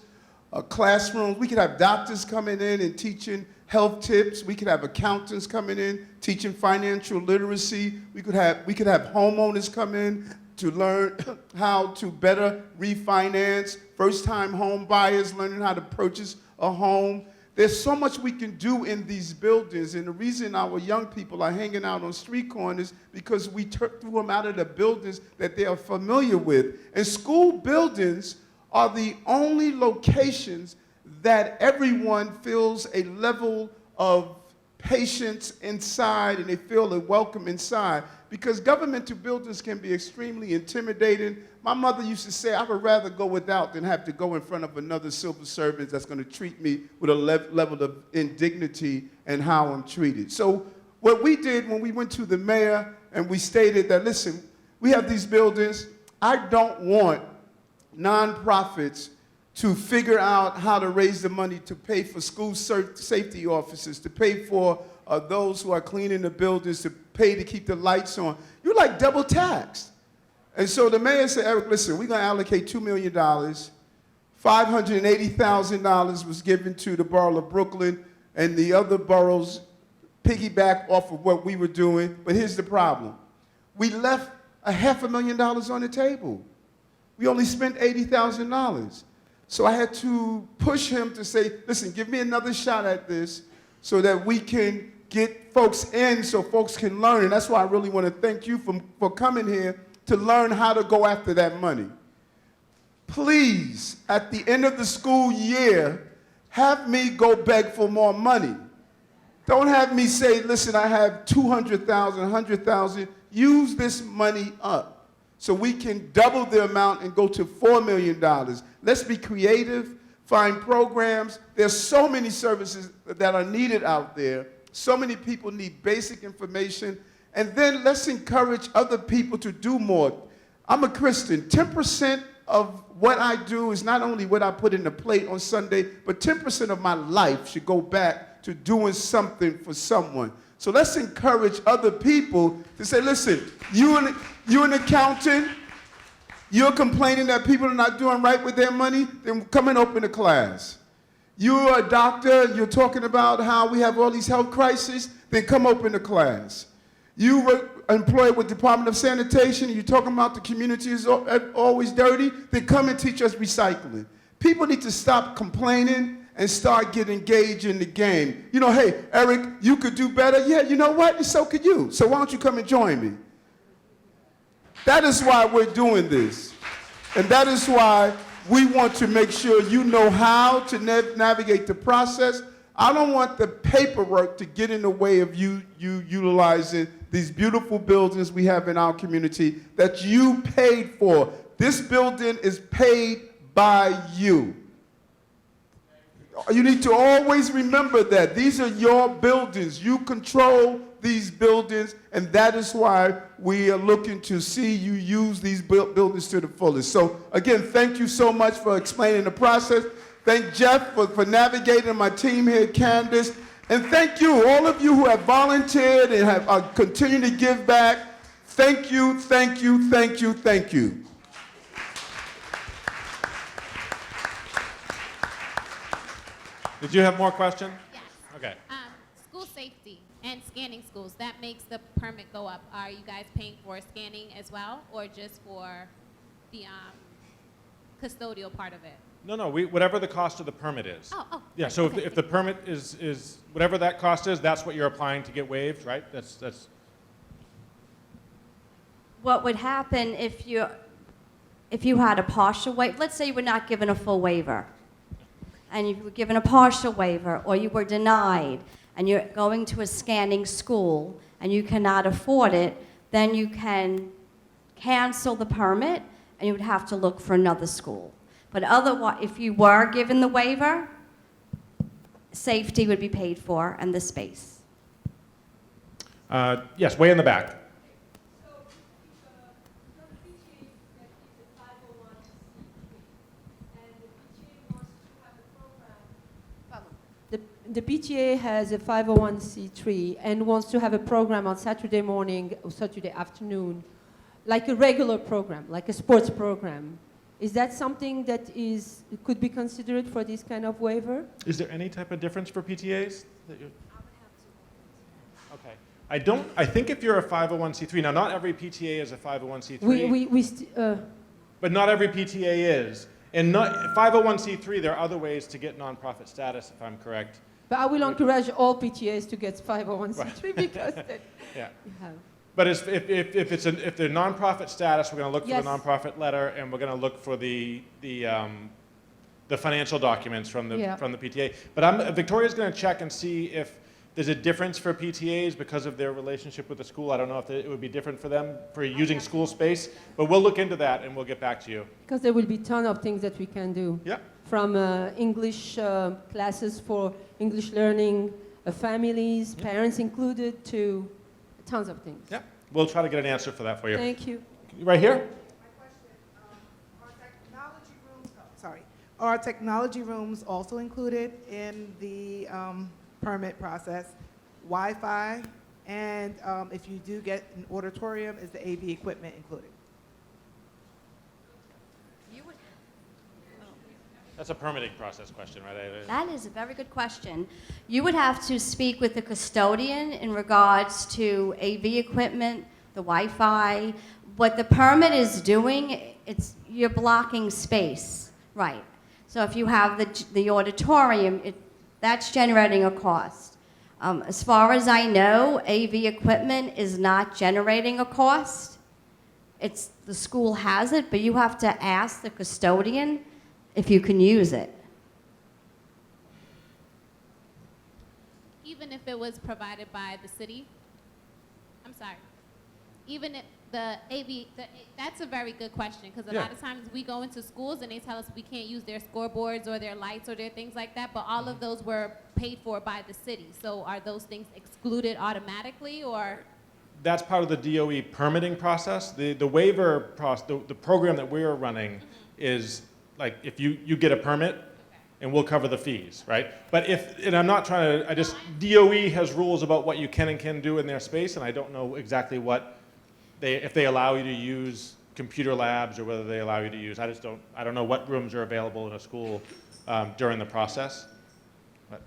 classrooms. We could have doctors coming in and teaching health tips. We could have accountants coming in, teaching financial literacy. We could have homeowners come in to learn how to better refinance, first-time home buyers learning how to purchase a home. There's so much we can do in these buildings, and the reason our young people are hanging out on street corners because we threw them out of the buildings that they are familiar with. And school buildings are the only locations that everyone feels a level of patience inside, and they feel a welcome inside. Because governmental buildings can be extremely intimidating. My mother used to say, I would rather go without than have to go in front of another civil servant that's going to treat me with a level of indignity and how I'm treated. So what we did when we went to the mayor and we stated that, listen, we have these buildings. I don't want nonprofits to figure out how to raise the money to pay for school safety officers, to pay for those who are cleaning the buildings, to pay to keep the lights on. You're like double taxed. And so the mayor said, Eric, listen, we're going to allocate $2 million. $580,000 was given to the borough of Brooklyn, and the other boroughs piggyback off of what we were doing. But here's the problem. We left $500,000 on the table. We only spent $80,000. So I had to push him to say, listen, give me another shot at this so that we can get folks in so folks can learn. And that's why I really want to thank you for coming here to learn how to go after that money. Please, at the end of the school year, have me go beg for more money. Don't have me say, listen, I have 200,000, 100,000. Use this money up so we can double the amount and go to $4 million. Let's be creative, find programs. There's so many services that are needed out there. So many people need basic information. And then let's encourage other people to do more. I'm a Christian. 10% of what I do is not only what I put in the plate on Sunday, but 10% of my life should go back to doing something for someone. So let's encourage other people to say, listen, you're an accountant, you're complaining that people are not doing right with their money, then come and open a class. You're a doctor, and you're talking about how we have all these health crises, then come open a class. You were employed with Department of Sanitation, you're talking about the community is always dirty, then come and teach us recycling. People need to stop complaining and start getting engaged in the game. You know, hey, Eric, you could do better. Yeah, you know what? And so could you. So why don't you come and join me? That is why we're doing this. And that is why we want to make sure you know how to navigate the process. I don't want the paperwork to get in the way of you utilizing these beautiful buildings we have in our community that you paid for. This building is paid by you. You need to always remember that. These are your buildings. You control these buildings, and that is why we are looking to see you use these buildings to the fullest. So, again, thank you so much for explaining the process. Thank Jeff for navigating my team here, Candace. And thank you, all of you who have volunteered and have continued to give back. Thank you, thank you, thank you, thank you. Did you have more questions? Yes. Okay. School safety and scanning schools, that makes the permit go up. Are you guys paying for scanning as well, or just for the custodial part of it? No, whatever the cost of the permit is. Oh. Yeah, so okay. if the permit is whatever that cost is, that's what you're applying to get waived, right? That's. What would happen if you had a partial waiver? Let's say you were not given a full waiver, and you were given a partial waiver, or you were denied, and you're going to a scanning school, and you cannot afford it, then you can cancel the permit, and you would have to look for another school. But otherwise, if you were given the waiver, safety would be paid for and the space. Yes, way in the back. The PTA has a 501c3 and wants to have a program on Saturday morning or Saturday afternoon, like a regular program, like a sports program. Is that something that could be considered for this kind of waiver? Is there any type of difference for PTAs? Okay. I think if you're a 501c3, now not every PTA is a 501c3. But not every PTA is. And 501c3, there are other ways to get nonprofit status, if I'm correct. But I will encourage all PTAs to get 501c3 because Yeah. you have. But if they're nonprofit status, we're going to look for Yes. the nonprofit letter, and we're going to look for the financial documents from the PTA. But Victoria's going to check and see if there's a difference for PTAs because of their relationship with the school. I don't know if it would be different for them for using school space, but we'll look into that and we'll get back to you. Because there will be a ton of things that we can do. Yeah. From English classes for English learning, families, parents included, to tons of things. Yeah. We'll try to get an answer for that for you. Thank you. Right here? Are technology rooms also included in the permit process? Wi-Fi? And if you do get an auditorium, is the AV equipment included? That's a permitting process question, right? That is a very good question. You would have to speak with the custodian in regards to AV equipment, the Wi-Fi. What the permit is doing, you're blocking space, right? So if you have the auditorium, that's generating a cost. As far as I know, AV equipment is not generating a cost. The school has it, but you have to ask the custodian if you can use it. Even if it was provided by the city? I'm sorry. Even if the AV, that's a very good question, because a lot of times we go into schools and they tell us we can't use their scoreboards or their lights or their things like that, but all of those were paid for by the city. So are those things excluded automatically, or? That's part of the DOE permitting process. The waiver process, the program that we're running is like if you get a permit, and we'll cover the fees, right? But and I'm not trying to, DOE has rules about what you can and can't do in their space, and I don't know exactly if they allow you to use computer labs or whether they allow you to use, I don't know what rooms are available in a school during the process, but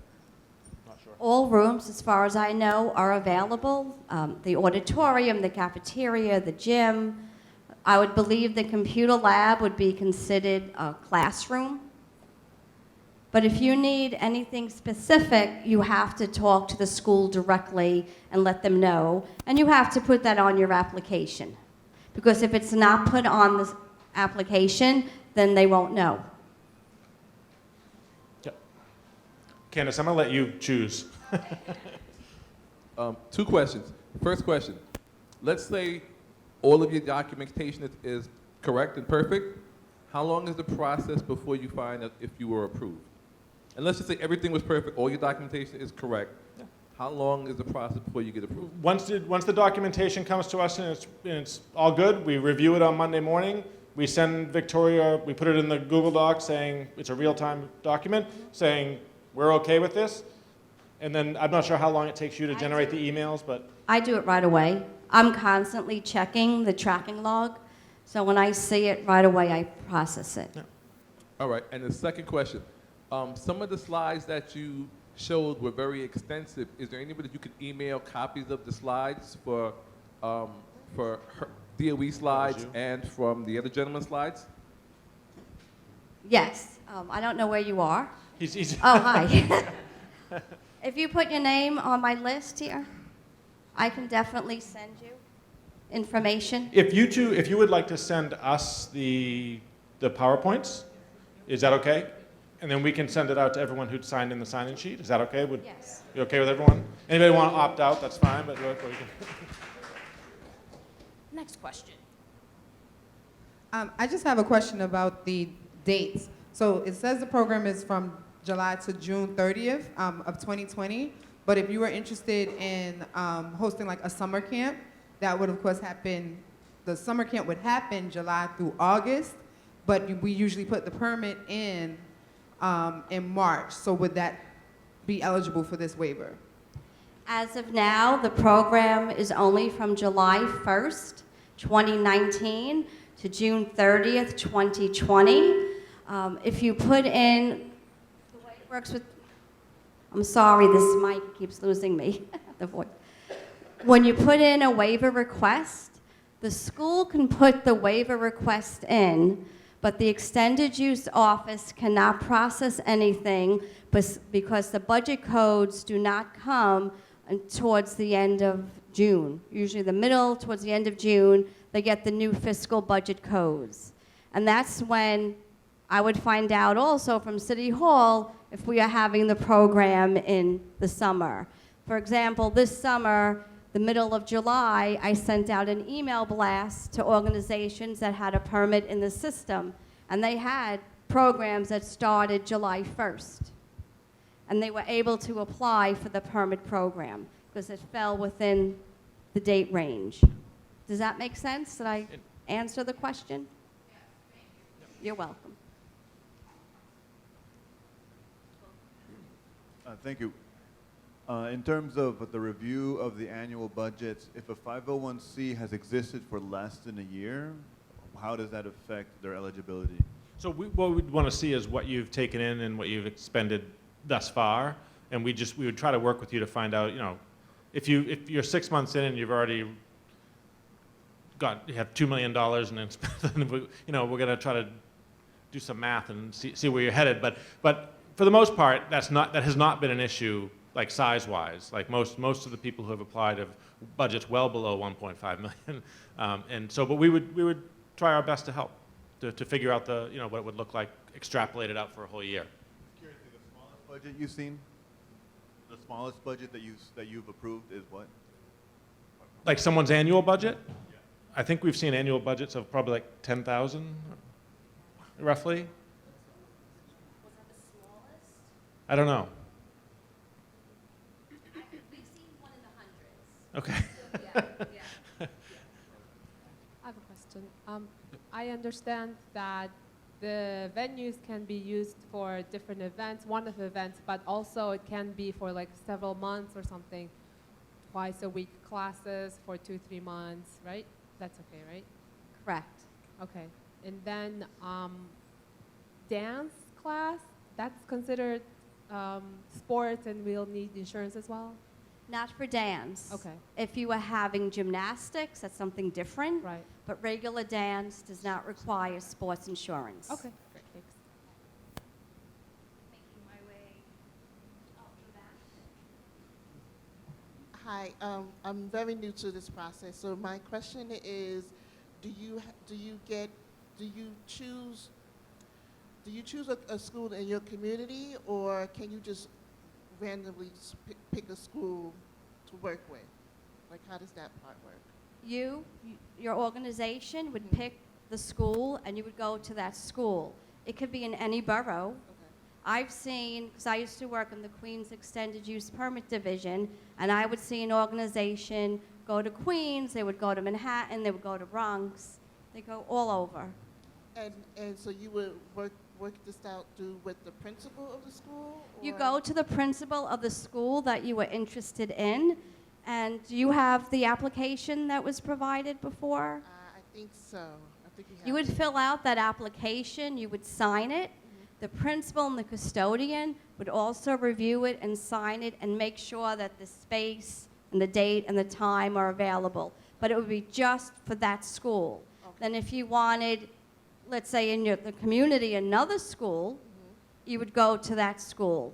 not sure. All rooms, as far as I know, are available. The auditorium, the cafeteria, the gym. I would believe the computer lab would be considered a classroom. But if you need anything specific, you have to talk to the school directly and let them know. And you have to put that on your application. Because if it's not put on the application, then they won't know. Yep. Candace, I'm going to let you choose. 2 questions. First question, let's say all of your documentation is correct and perfect. How long is the process before you find out if you were approved? And let's just say everything was perfect, all your documentation is correct. Yeah. How long is the process before you get approved? Once the documentation comes to us and it's all good, we review it on Monday morning. We send Victoria, we put it in the Google Doc saying it's a real-time document, saying we're okay with this. And then I'm not sure how long it takes you to generate the emails, but. I do it right away. I'm constantly checking the tracking log. So when I see it right away, I process it. Yeah. All right, and the second question. Some of the slides that you showed were very extensive. Is there anybody that you could email copies of the slides for her DOE slides and from the other gentleman's slides? Yes. I don't know where you are. He's Oh, hi. If you put your name on my list here, I can definitely send you information. If you would like to send us the PowerPoints, is that okay? And then we can send it out to everyone who'd signed in the sign-in sheet. Is that okay? Yes. You okay with everyone? Anybody want to opt out? That's fine, but we can. Next question. I just have a question about the dates. So it says the program is from July to June 30th of 2020, but if you were interested in hosting like a summer camp, that would of course happen, the summer camp would happen July through August, but we usually put the permit in March. So would that be eligible for this waiver? As of now, the program is only from July 1st, 2019 to June 30th, 2020. If you put in, the way it works with, I'm sorry, this mic keeps losing me, the voice. When you put in a waiver request, the school can put the waiver request in, but the extended use office cannot process anything because the budget codes do not come towards the end of June. Usually the middle, towards the end of June, they get the new fiscal budget codes. And that's when I would find out also from City Hall if we are having the program in the summer. For example, this summer, the middle of July, I sent out an email blast to organizations that had a permit in the system, and they had programs that started July 1st. And they were able to apply for the permit program because it fell within the date range. Does that make sense? Did I answer the question? Yes, thank you. You're welcome. Thank you. In terms of the review of the annual budgets, if a 501c has existed for less than a year, how does that affect their eligibility? So what we'd want to see is what you've taken in and what you've expended thus far, and we would try to work with you to find out, if you're 6 months in and you've already you have $2 million and then we're going to try to do some math and see where you're headed. But for the most part, that has not been an issue, like size-wise. Like most of the people who have applied have budgets well below 1.5 million, and so. But we would try our best to help to figure out what it would look like, extrapolate it out for a whole year. Curiously, the smallest budget you've seen, the smallest budget that you've approved is what? Like someone's annual budget? Yeah. I think we've seen annual budgets of probably like 10,000, roughly. Was that the smallest? I don't know. We've seen one in the hundreds. Okay. Yeah. I have a question. I understand that the venues can be used for different events, one-off events, but also it can be for like several months or something, twice a week classes for 2-3 months, right? That's okay, right? Correct. Okay. And then dance class, that's considered sports and we'll need insurance as well? Not for dance. Okay. If you are having gymnastics, that's something different. Right. But regular dance does not require sports insurance. Okay. Great. Thanks. Making my way up the back. Hi, I'm very new to this process, so my question is, do you choose a school in your community, or can you just randomly pick a school to work with? Like, how does that part work? Your organization would pick the school and you would go to that school. It could be in any borough. Okay. I've seen, because I used to work in the Queens Extended Use Permit Division, and I would see an organization go to Queens, they would go to Manhattan, they would go to Bronx, they go all over. And so you would work this out with the principal of the school? You or- go to the principal of the school that you were interested in, and do you have the application that was provided before? I think so. I think you have. You would fill out that application, you would sign it. The principal and the custodian would also review it and sign it and make sure that the space and the date and the time are available. But it would be just for that school. Okay. Then if you wanted, let's say in the community, another school, you would go to that school.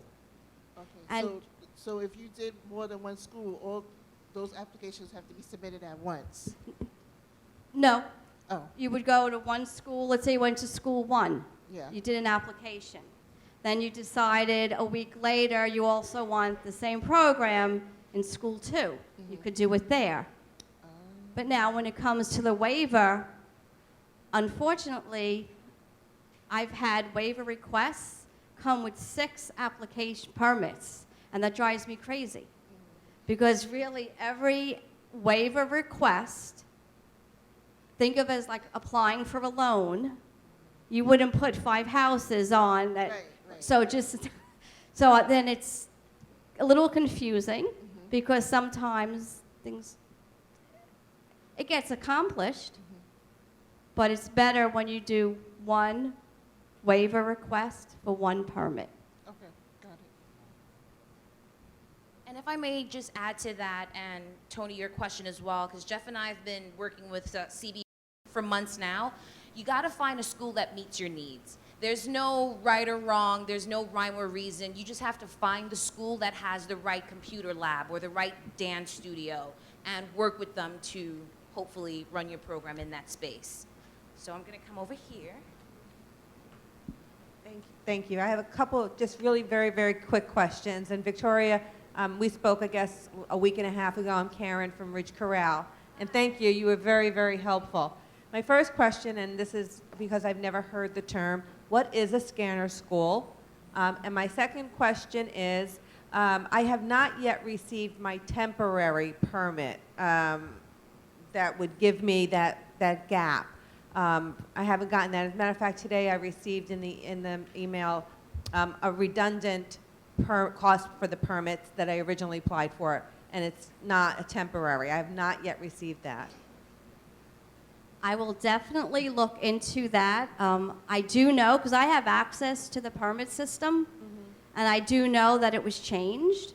Okay. And- So if you did more than one school, all those applications have to be submitted at once? No, Oh, you would go to one school, let's say you went to school one. yeah. You did an application. Then you decided a week later you also want the same program in school two. You could do it there. But now when it comes to the waiver, unfortunately, I've had waiver requests come with 6 application permits, and that drives me crazy. Because really every waiver request, think of as like applying for a loan. You wouldn't put 5 houses on that. Right, right. So then it's a little confusing because sometimes it gets accomplished, but it's better when you do one waiver request for one permit. Okay, got it. And if I may just add to that, and Tony, your question as well, because Jeff and I have been working with CBOs for months now. You got to find a school that meets your needs. There's no right or wrong. There's no rhyme or reason. You just have to find the school that has the right computer lab or the right dance studio and work with them to hopefully run your program in that space. So I'm going to come over here. Thank you. I have a couple of just really very, very quick questions. And Victoria, we spoke, I guess, a week and a half ago. I'm Karen from Ridge Corral. And thank you. You were very, very helpful. My first question, and this is because I've never heard the term, what is a scanner school? And my second question is, I have not yet received my temporary permit that would give me that gap. I haven't gotten that. As a matter of fact, today I received in the email a redundant cost for the permits that I originally applied for, and it's not a temporary. I have not yet received that. I will definitely look into that. I do know, because I have access to the permit system, and I do know that it was changed,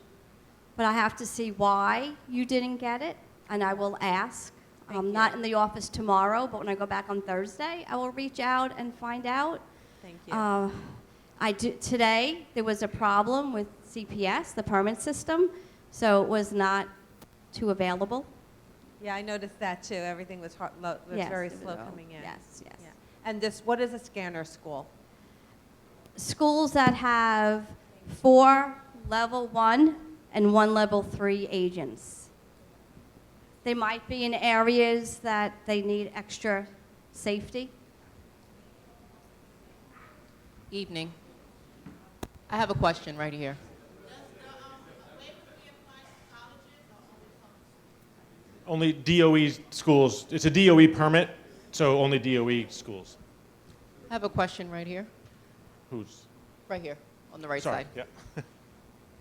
but I have to see why you didn't get it, and I will ask. I'm not in the office tomorrow, but when I go back on Thursday, I will reach out and find out. Thank you. Today, there was a problem with CPS, the permit system, so it was not too available. Yeah, I noticed that too. Everything was, Yes, very it was slow low. coming in. Yes, yes. Yeah. And what is a scanner school? Schools that have 4 level 1 and 1 level 3 agents. They might be in areas that they need extra safety. Evening. I have a question right here. Only DOE schools, it's a DOE permit, so only DOE schools. I have a question right here. Who's? Right here, on the right Sorry, side. yeah.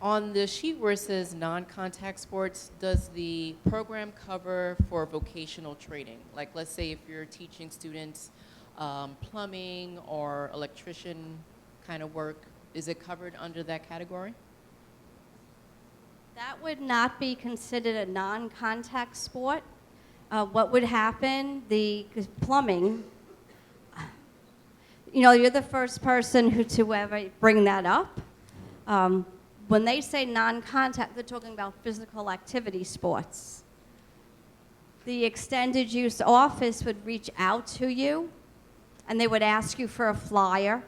On the sheet where it says non-contact sports, does the program cover for vocational training? Like, let's say if you're teaching students plumbing or electrician kind of work, is it covered under that category? That would not be considered a non-contact sport. What would happen, cause plumbing, you know, you're the first person to ever bring that up. When they say non-contact, they're talking about physical activity sports. The extended use office would reach out to you, and they would ask you for a flyer,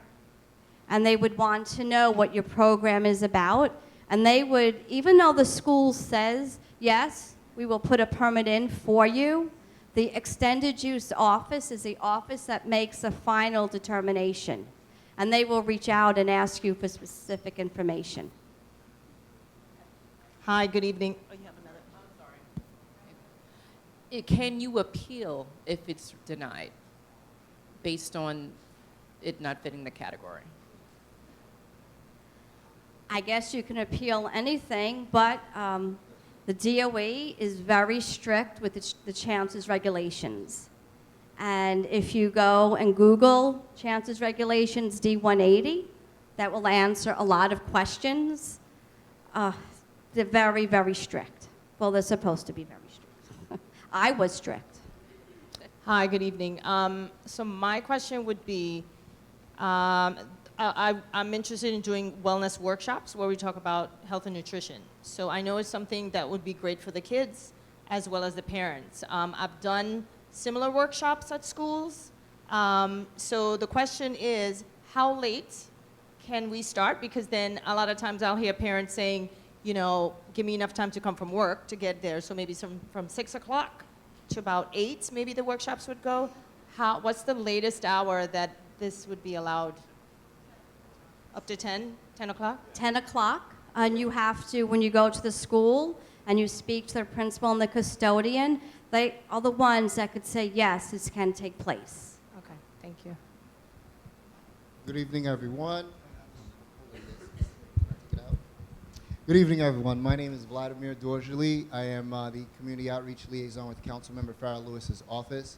and they would want to know what your program is about. And they would, even though the school says, yes, we will put a permit in for you, the extended use office is the office that makes a final determination. And they will reach out and ask you for specific information. Hi, good evening. Oh, you have another, I'm sorry. Can you appeal if it's denied based on it not fitting the category? I guess you can appeal anything, but the DOE is very strict with the chances regulations. And if you go and Google chances regulations D180, that will answer a lot of questions. They're very, very strict. Well, they're supposed to be very strict. I was strict. Hi, good evening. So my question would be, I'm interested in doing wellness workshops where we talk about health and nutrition. So I know it's something that would be great for the kids as well as the parents. I've done similar workshops at schools. So the question is, how late can we start? Because then a lot of times I'll hear parents saying, you know, give me enough time to come from work to get there. So maybe from 6 o'clock to about 8, maybe the workshops would go. What's the latest hour that this would be allowed? Up to 10 o'clock? 10 o'clock, and you have to, when you go to the school and you speak to the principal and the custodian, they are the ones that could say, yes, this can take place. Okay, thank you. Good evening, everyone. Good evening, everyone. My name is Vladimir Dorjali. I am the Community Outreach Liaison with Councilmember Farrah Lewis's office.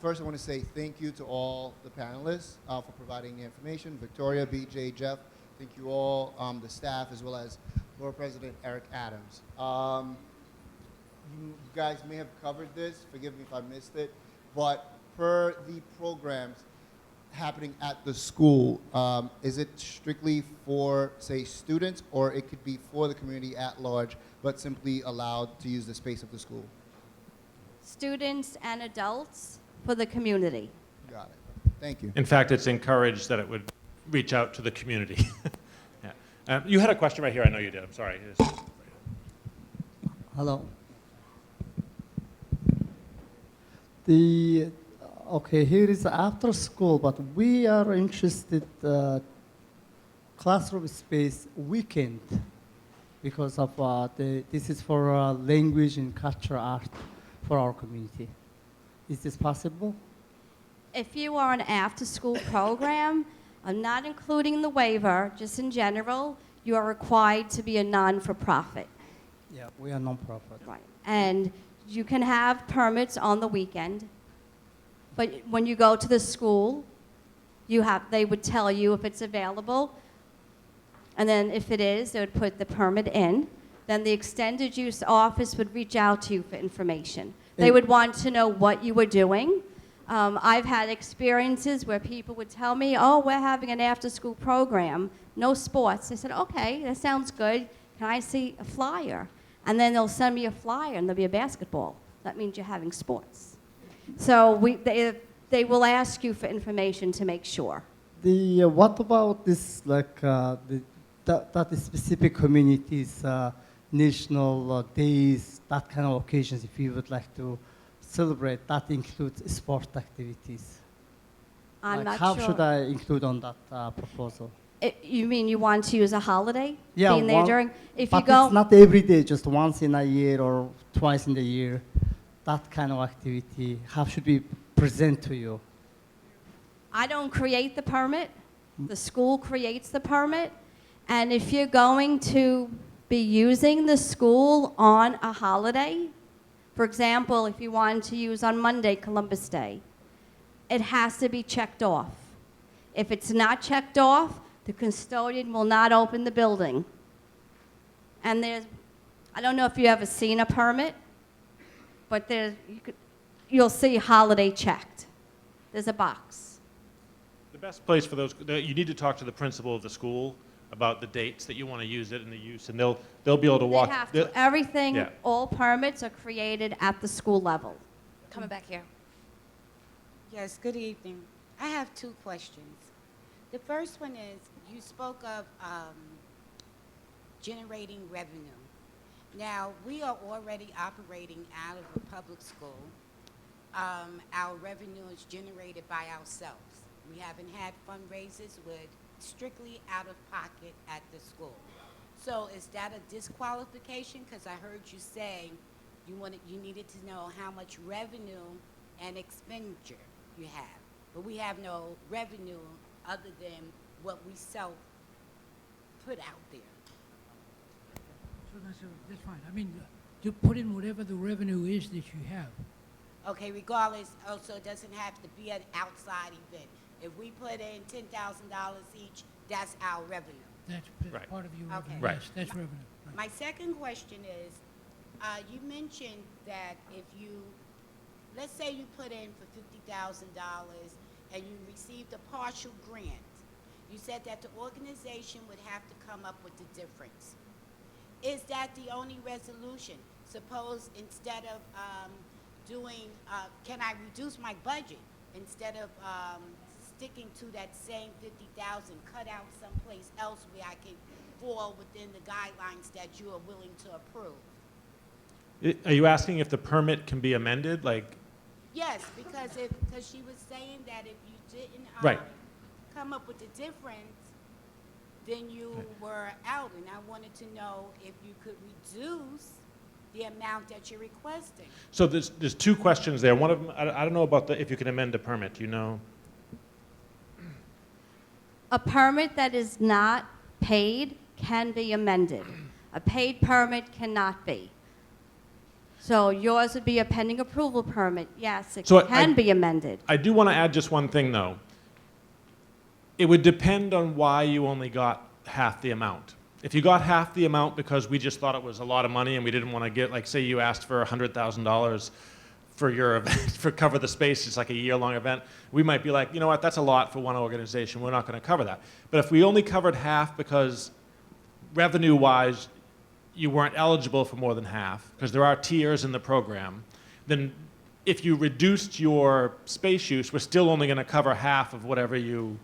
First, I want to say thank you to all the panelists for providing the information. Victoria, BJ, Jeff, thank you all, the staff, as well as Borough President Eric Adams. You guys may have covered this, forgive me if I missed it, but per the programs happening at the school, is it strictly for, say, students, or it could be for the community at large, but simply allowed to use the space of the school? Students and adults for the community. Got it. Thank you. In fact, it's encouraged that it would reach out to the community. Yeah. You had a question right here. I know you did. I'm sorry. Hello. Okay, here is after school, but we are interested classroom space weekend because of this is for language and cultural art for our community. Is this possible? If you are an after-school program, I'm not including the waiver, just in general, you are required to be a non-for-profit. Yeah, we are non-profit. Right. And you can have permits on the weekend, but when you go to the school, they would tell you if it's available, and then if it is, they would put the permit in. Then the extended use office would reach out to you for information. They would want to know what you were doing. I've had experiences where people would tell me, oh, we're having an after-school program, no sports. I said, okay, that sounds good. Can I see a flyer? And then they'll send me a flyer and there'll be a basketball. That means you're having sports. So they will ask you for information to make sure. What about this, like, that specific communities, national days, that kind of occasions, if you would like to celebrate, that includes sport activities? I'm not how sure. should I include on that proposal? You mean you want to use a holiday? Yeah, being there during, if but you go, it's not every day, just once in a year or twice in the year. That kind of activity, how should we present to you? I don't create the permit. The school creates the permit. And if you're going to be using the school on a holiday, for example, if you wanted to use on Monday, Columbus Day, it has to be checked off. If it's not checked off, the custodian will not open the building. And I don't know if you ever seen a permit, but you'll see holiday checked. There's a box. The best place for those, you need to talk to the principal of the school about the dates that you want to use it and the use, and they'll be able to walk. They have to. Everything, Yeah. all permits are created at the school level. Coming back here. Yes, good evening. I have two questions. The first one is, you spoke of generating revenue. Now, we are already operating out of a public school. Our revenue is generated by ourselves. We haven't had fundraisers with strictly out of pocket at the school. So is that a disqualification? Because I heard you say you needed to know how much revenue and expenditure you have. But we have no revenue other than what we put out there. So that's fine. I mean, to put in whatever the revenue is that you have. Okay, regardless, so it doesn't have to be an outside event. If we put in $10,000 each, that's our revenue. That's Right. part of your Okay. revenue. Right. Yes, that's revenue. Right. My second question is, you mentioned that if let's say you put in for $50,000 and you received a partial grant, you said that the organization would have to come up with the difference. Is that the only resolution? Suppose instead of can I reduce my budget instead of sticking to that same 50,000, cut out someplace else where I can fall within the guidelines that you are willing to approve? Are you asking if the permit can be amended? Like, Yes, because she was saying that if you didn't Right. come up with the difference, then you were out, and I wanted to know if you could reduce the amount that you're requesting. so there's two questions there. One of them, I don't know about if you can amend a permit. Do you know? A permit that is not paid can be amended. A paid permit cannot be. So yours would be a pending approval permit. Yes, it So can be amended. I do want to add just one thing, though. It would depend on why you only got half the amount. If you got half the amount because we just thought it was a lot of money and we didn't want to get, like, say you asked for $100,000 for your event, for cover the space, it's like a year-long event, we might be like, you know what, that's a lot for one organization, we're not going to cover that. But if we only covered half because revenue-wise you weren't eligible for more than half, because there are tiers in the program, then if you reduced your space use, we're still only going to cover half of whatever you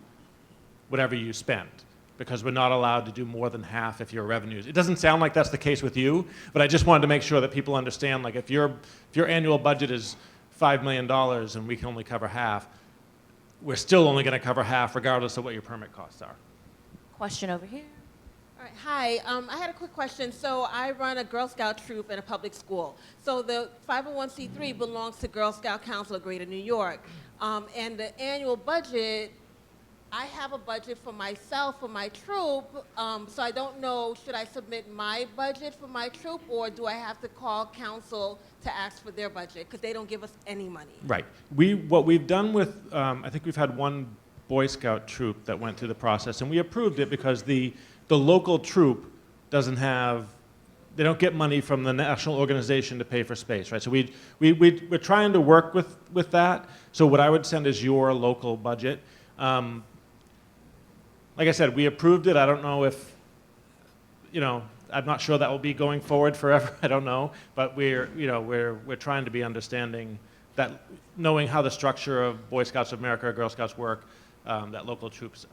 spend, because we're not allowed to do more than half if your revenues. It doesn't sound like that's the case with you, but I just wanted to make sure that people understand, like, if your annual budget is $5 million and we can only cover half, we're still only going to cover half regardless of what your permit costs are. Question over here. All right, hi, I had a quick question. So I run a Girl Scout troop in a public school. So the 501c3 belongs to Girl Scout Council of Greater New York. And the annual budget I have a budget for myself, for my troop, so I don't know, should I submit my budget for my troop, or do I have to call council to ask for their budget, because they don't give us any money? Right. What we've done with, I think we've had one Boy Scout troop that went through the process, and we approved it because the local troop doesn't have, they don't get money from the national organization to pay for space, right? So we're trying to work with that. So what I would send is your local budget. Like I said, we approved it. I don't know if, I'm not sure that will be going forward forever. I don't know, but we're trying to be understanding that, knowing how the structure of Boy Scouts of America or Girl Scouts work, that local troops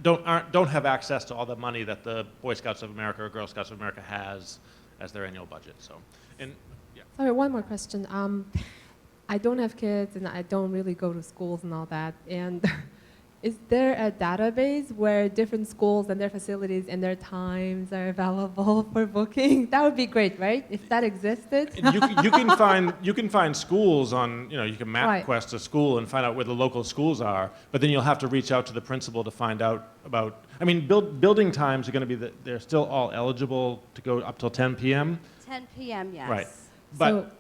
don't have access to all the money that the Boy Scouts of America or Girl Scouts of America has as their annual budget. So, and yeah. Sorry, one more question. I don't have kids and I don't really go to schools and all that. And is there a database where different schools and their facilities and their times are available for booking? That would be great, right? If that existed. You can find schools on, you can MapQuest a school and find out where the local schools are, but then you'll have to reach out to the principal to find out about, building times are going to be, they're still all eligible to go up till 10 p.m. 10 p.m., yes. Right. But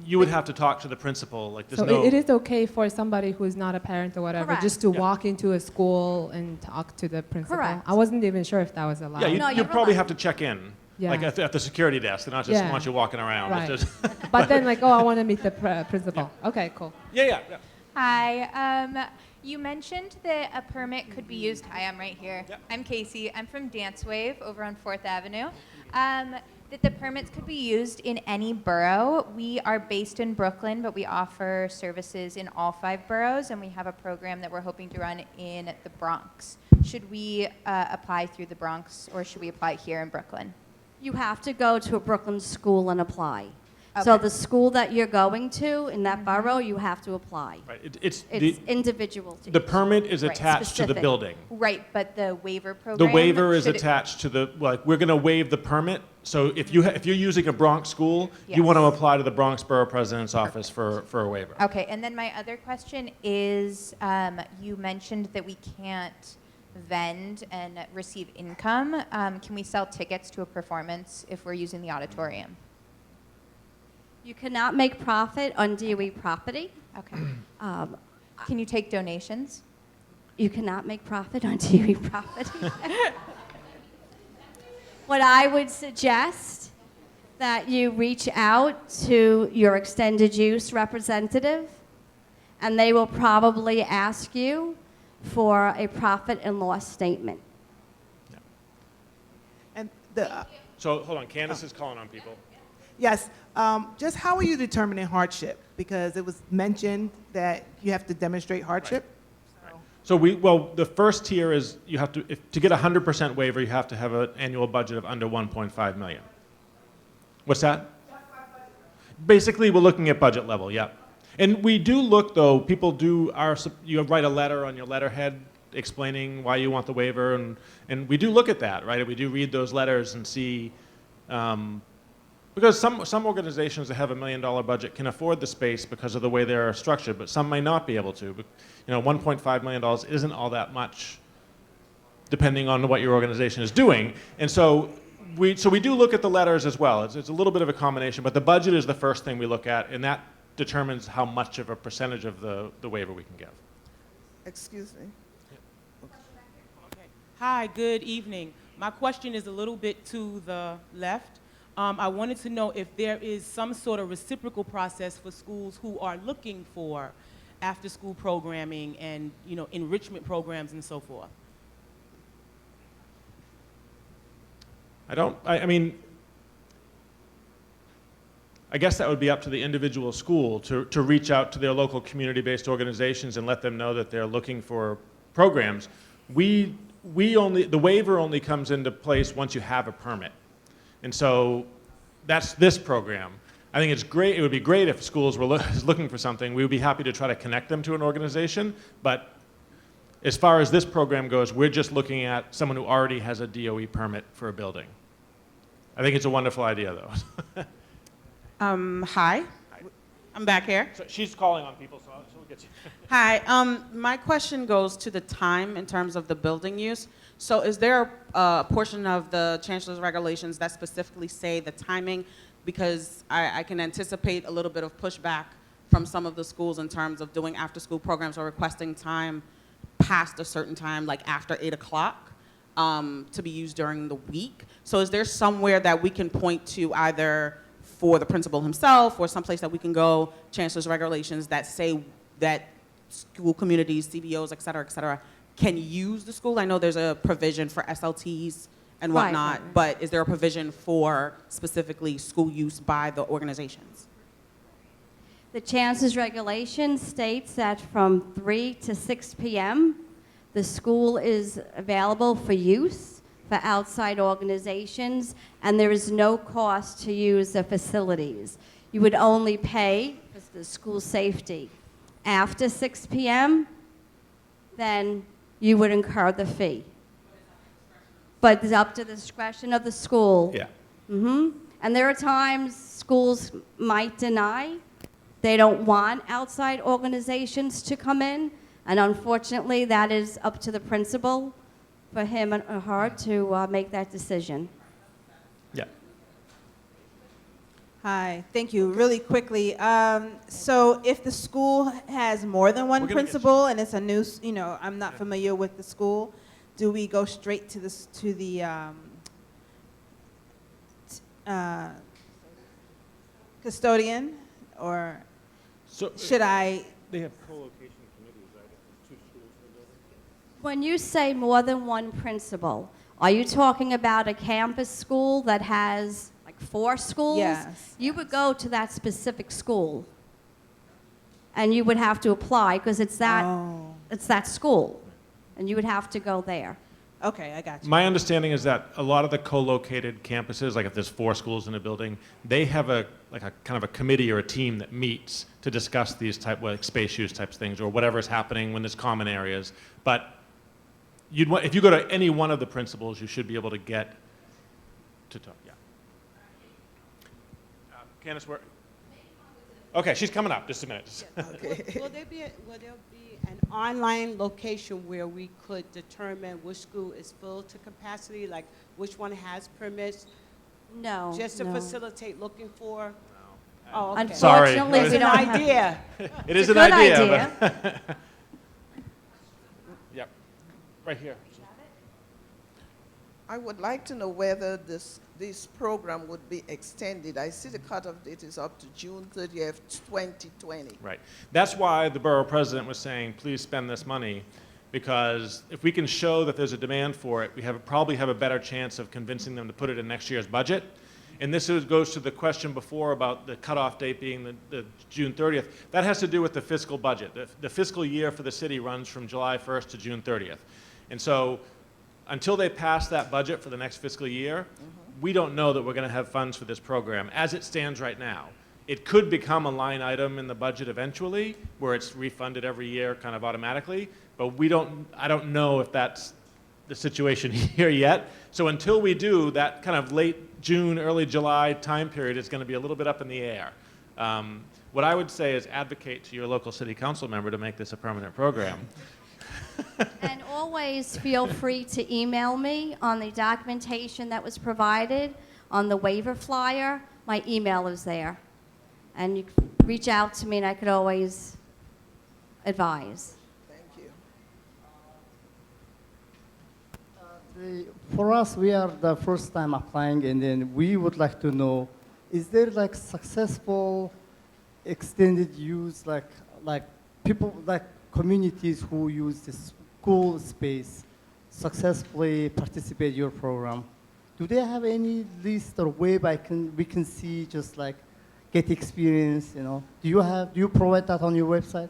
you would have to talk to the principal. Like, there's So no. it is okay for somebody who's not a parent or whatever, Correct. just to walk into a school and talk to the principal? Correct. I wasn't even sure if that was allowed. Yeah, you probably have to check in, Yeah. like at the security desk. They're not just Yeah. want you walking around. Right. It's just But then I want to meet the principal. Okay, cool. Yeah. Hi. You mentioned that a permit could be used. Hi, I'm right here. I'm Casey. I'm from Dance Wave over on 4th Avenue. That the permits could be used in any borough. We are based in Brooklyn, but we offer services in all 5 boroughs, and we have a program that we're hoping to run in the Bronx. Should we apply through the Bronx, or should we apply here in Brooklyn? You have to go to a Brooklyn school and apply. So the school that you're going to in that borough, you have to apply. Right. It's individual to the each. permit is Right, attached to the specific. building. Right, but the waiver program? The waiver is should it- attached to the, we're going to waive the permit. So if you're using a Bronx school, you Yes. want to apply to the Bronx Borough President's office for a waiver. Okay, and then my other question is, you mentioned that we can't vend and receive income. Can we sell tickets to a performance if we're using the auditorium? You cannot make profit on DOE property. Okay. Can you take donations? You cannot make profit on DOE property. What I would suggest that you reach out to your extended use representative, and they will probably ask you for a profit and loss statement. And So hold on, Candace is calling on people. yes, just how are you determining hardship? Because it was mentioned that you have to demonstrate hardship. So the first tier is you have to, to get a 100% waiver, you have to have an annual budget of under 1.5 million. What's that? Basically, we're looking at budget level, yeah. And we do look, though, people you write a letter on your letterhead explaining why you want the waiver, and we do look at that, right? We do read those letters and see, because some organizations that have $1 million budget can afford the space because of the way they're structured, but some may not be able to. But, $1.5 million isn't all that much, depending on what your organization is doing. And so we do look at the letters as well. It's a little bit of a combination, but the budget is the first thing we look at, and that determines how much of a percentage of the waiver we can give. Excuse me. Hi, good evening. My question is a little bit to the left. I wanted to know if there is some sort of reciprocal process for schools who are looking for after-school programming and enrichment programs and so forth. I guess that would be up to the individual school to reach out to their local community-based organizations and let them know that they're looking for programs. The waiver only comes into place once you have a permit. And so that's this program. I think it's great. It would be great if schools were looking for something. We would be happy to try to connect them to an organization. But as far as this program goes, we're just looking at someone who already has a DOE permit for a building. I think it's a wonderful idea, though. Hi. I'm back here. So she's calling on people, so we'll get you. Hi. My question goes to the time in terms of the building use. So is there a portion of the Chancellor's regulations that specifically say the timing? Because I can anticipate a little bit of pushback from some of the schools in terms of doing after-school programs or requesting time past a certain time, like after 8 o'clock, to be used during the week. So is there somewhere that we can point to either for the principal himself or someplace that we can go, Chancellor's regulations that say that school communities, CBOs, et cetera, can use the school? I know there's a provision for SLTs and whatnot, Right. but is there a provision for specifically school use by the organizations? The Chancellor's regulation states that from 3 to 6 p.m., the school is available for use for outside organizations, and there is no cost to use the facilities. You would only pay for the school safety. After 6 p.m., then you would incur the fee. But it's up to the discretion of the school. Yeah. And there are times schools might deny. They don't want outside organizations to come in, and unfortunately, that is up to the principal for him or her to make that decision. Yeah. Hi, thank you. Really quickly, so if the school has more than one principal and it's a new, I'm not familiar with the school, do we go straight to the custodian, or should I? They have co-location committees, right? If there's 2 schools in the building. When you say more than one principal, are you talking about a campus school that has like 4 schools? Yes. You would go to that specific school, and you would have to apply because it's that school, and you would have to go there. Okay, I got you. My understanding is that a lot of the co-located campuses, like if there's 4 schools in a building, they have a kind of a committee or a team that meets to discuss these like space use types things or whatever is happening when there's common areas. But if you go to any one of the principals, you should be able to get to talk. Yeah. Candace, where? Okay, she's coming up. Just a minute. Okay. Will there be an online location where we could determine which school is full to capacity, like which one has permits? No. Just to no. facilitate looking for? No. Oh, okay. Unfortunately, Sorry. we don't It's an idea. It is It's an a good idea. But yep. Right here. I would like to know whether this program would be extended. I see the cutoff date is up to June 30th, 2020. Right. That's why the borough president was saying, please spend this money, because if we can show that there's a demand for it, we probably have a better chance of convincing them to put it in next year's budget. And this goes to the question before about the cutoff date being the June 30th. That has to do with the fiscal budget. The fiscal year for the city runs from July 1st to June 30th. And so until they pass that budget for the next fiscal year, we don't know that we're going to have funds for this program as it stands right now. It could become a line item in the budget eventually, where it's refunded every year kind of automatically, but I don't know if that's the situation here yet. So until we do, that kind of late June, early July time period is going to be a little bit up in the air. What I would say is advocate to your local city council member to make this a permanent program. And always feel free to email me on the documentation that was provided on the waiver flyer. My email is there. And you can reach out to me and I could always advise. Thank you. For us, we are the first time applying, and then we would like to know, is there like successful extended use, like people, like communities who use the school space successfully participate in your program? Do they have any list or web we can see, just like get experience, Do you provide that on your website?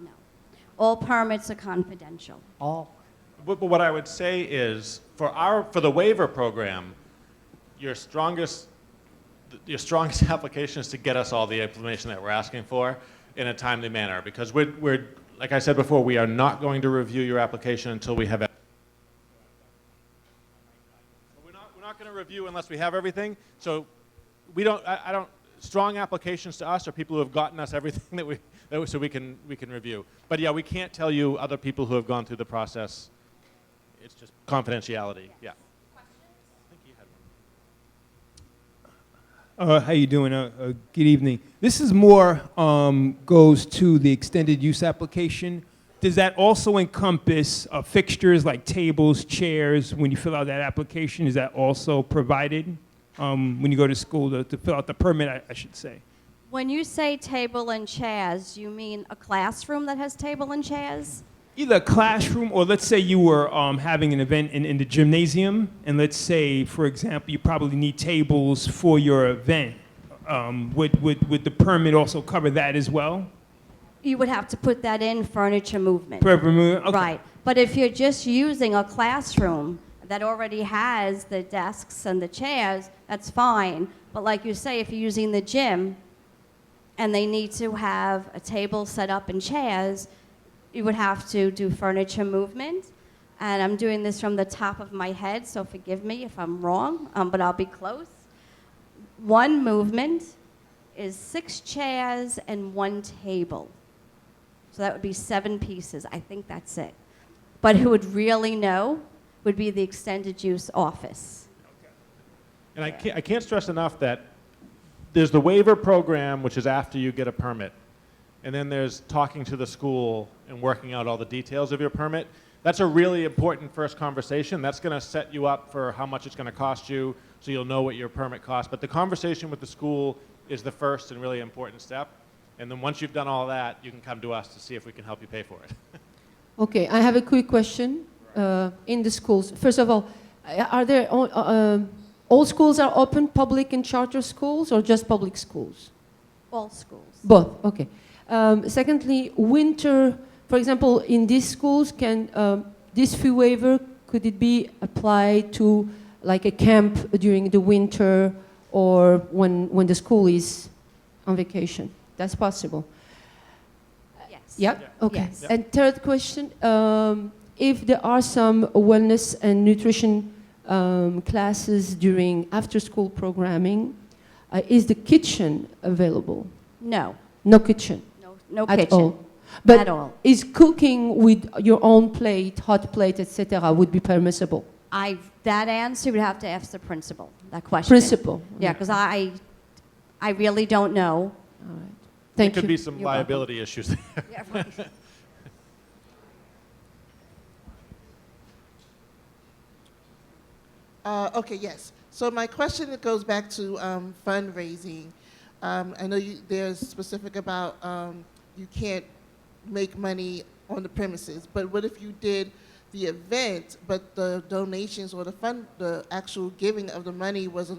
No. All permits are confidential. Oh. But what I would say is, for the waiver program, your strongest application is to get us all the information that we're asking for in a timely manner, because we're like I said before, we are not going to review your application until we have. We're not going to review unless we have everything. So we don't. I don't. strong applications to us are people who have gotten us everything so we can review. But yeah, we can't tell you other people who have gone through the process. It's just confidentiality. Yeah. How you doing? Good evening. This is more goes to the extended use application. Does that also encompass fixtures like tables, chairs? When you fill out that application, is that also provided when you go to school to fill out the permit, I should say? When you say table and chairs, you mean a classroom that has table and chairs? Either a classroom, or let's say you were having an event in the gymnasium, and let's say, for example, you probably need tables for your event. Would the permit also cover that as well? You would have to put that in furniture movement. Okay. Right. But if you're just using a classroom that already has the desks and the chairs, that's fine. But like you say, if you're using the gym and they need to have a table set up and chairs, you would have to do furniture movement. And I'm doing this from the top of my head, so forgive me if I'm wrong, but I'll be close. One movement is 6 chairs and 1 table. So that would be 7 pieces. I think that's it. But who would really know would be the extended use office. And I can't stress enough that there's the waiver program, which is after you get a permit. And then there's talking to the school and working out all the details of your permit. That's a really important first conversation. That's going to set you up for how much it's going to cost you, so you'll know what your permit costs. But the conversation with the school is the first and really important step. And then once you've done all that, you can come to us to see if we can help you pay for it. Okay, I have a quick question. In the schools, first of all, are there all schools are open, public and charter schools, or just public schools? All schools. Both. Okay. Secondly, winter, for example, in these schools, can this fee waiver, could it be applied to like a camp during the winter or when the school is on vacation? That's possible. Yes. Yeah? Okay. Yes. And third question, if there are some wellness and nutrition classes during after-school programming, is the kitchen available? No. No kitchen? No at kitchen. all. But at all. is cooking with your own plate, hot plate, etc., would be permissible? That answer would have to ask the principal, that question. Principal. Yeah, because I really don't know. All right. There could be some liability issues there. Yeah, right. Okay, yes. So my question goes back to fundraising. I know there's specific about you can't make money on the premises, but what if you did the event, but the donations or the actual giving of the money was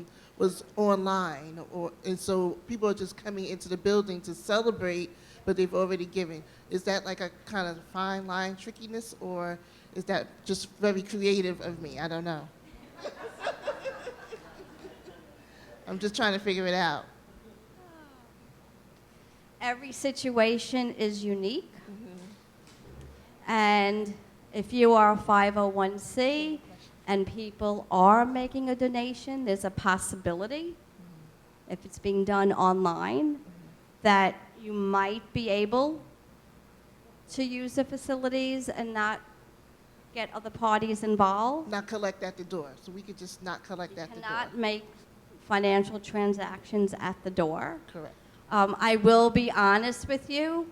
online, and so people are just coming into the building to celebrate, but they've already given. Is that like a kind of fine line trickiness, or is that just very creative of me? I don't know. I'm just trying to figure it out. Every situation is unique. And if you are a 501c and people are making a donation, there's a possibility, if it's being done online, that you might be able to use the facilities and not get other parties involved. Not collect at the door, so we could just not collect at the door. Cannot make financial transactions at the door. Correct. I will be honest with you.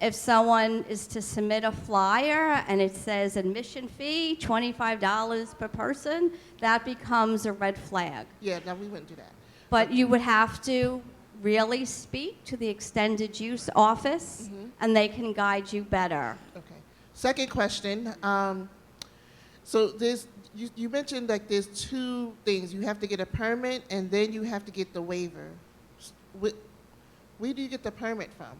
If someone is to submit a flyer and it says admission fee, $25 per person, that becomes a red flag. Yeah, no, we wouldn't do that. But you would have to really speak to the extended use office, and they can guide you better. Okay. Second question. So you mentioned like there's 2 things. You have to get a permit, and then you have to get the waiver. Where do you get the permit from?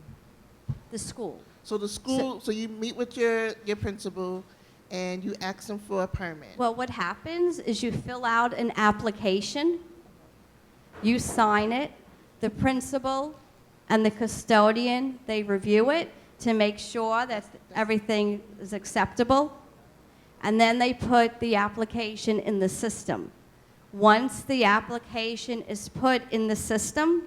The school. So the school, so you meet with your principal, and you ask them for a permit. Well, what happens is you fill out an application, you sign it, the principal and the custodian, they review it to make sure that everything is acceptable, and then they put the application in the system. Once the application is put in the system,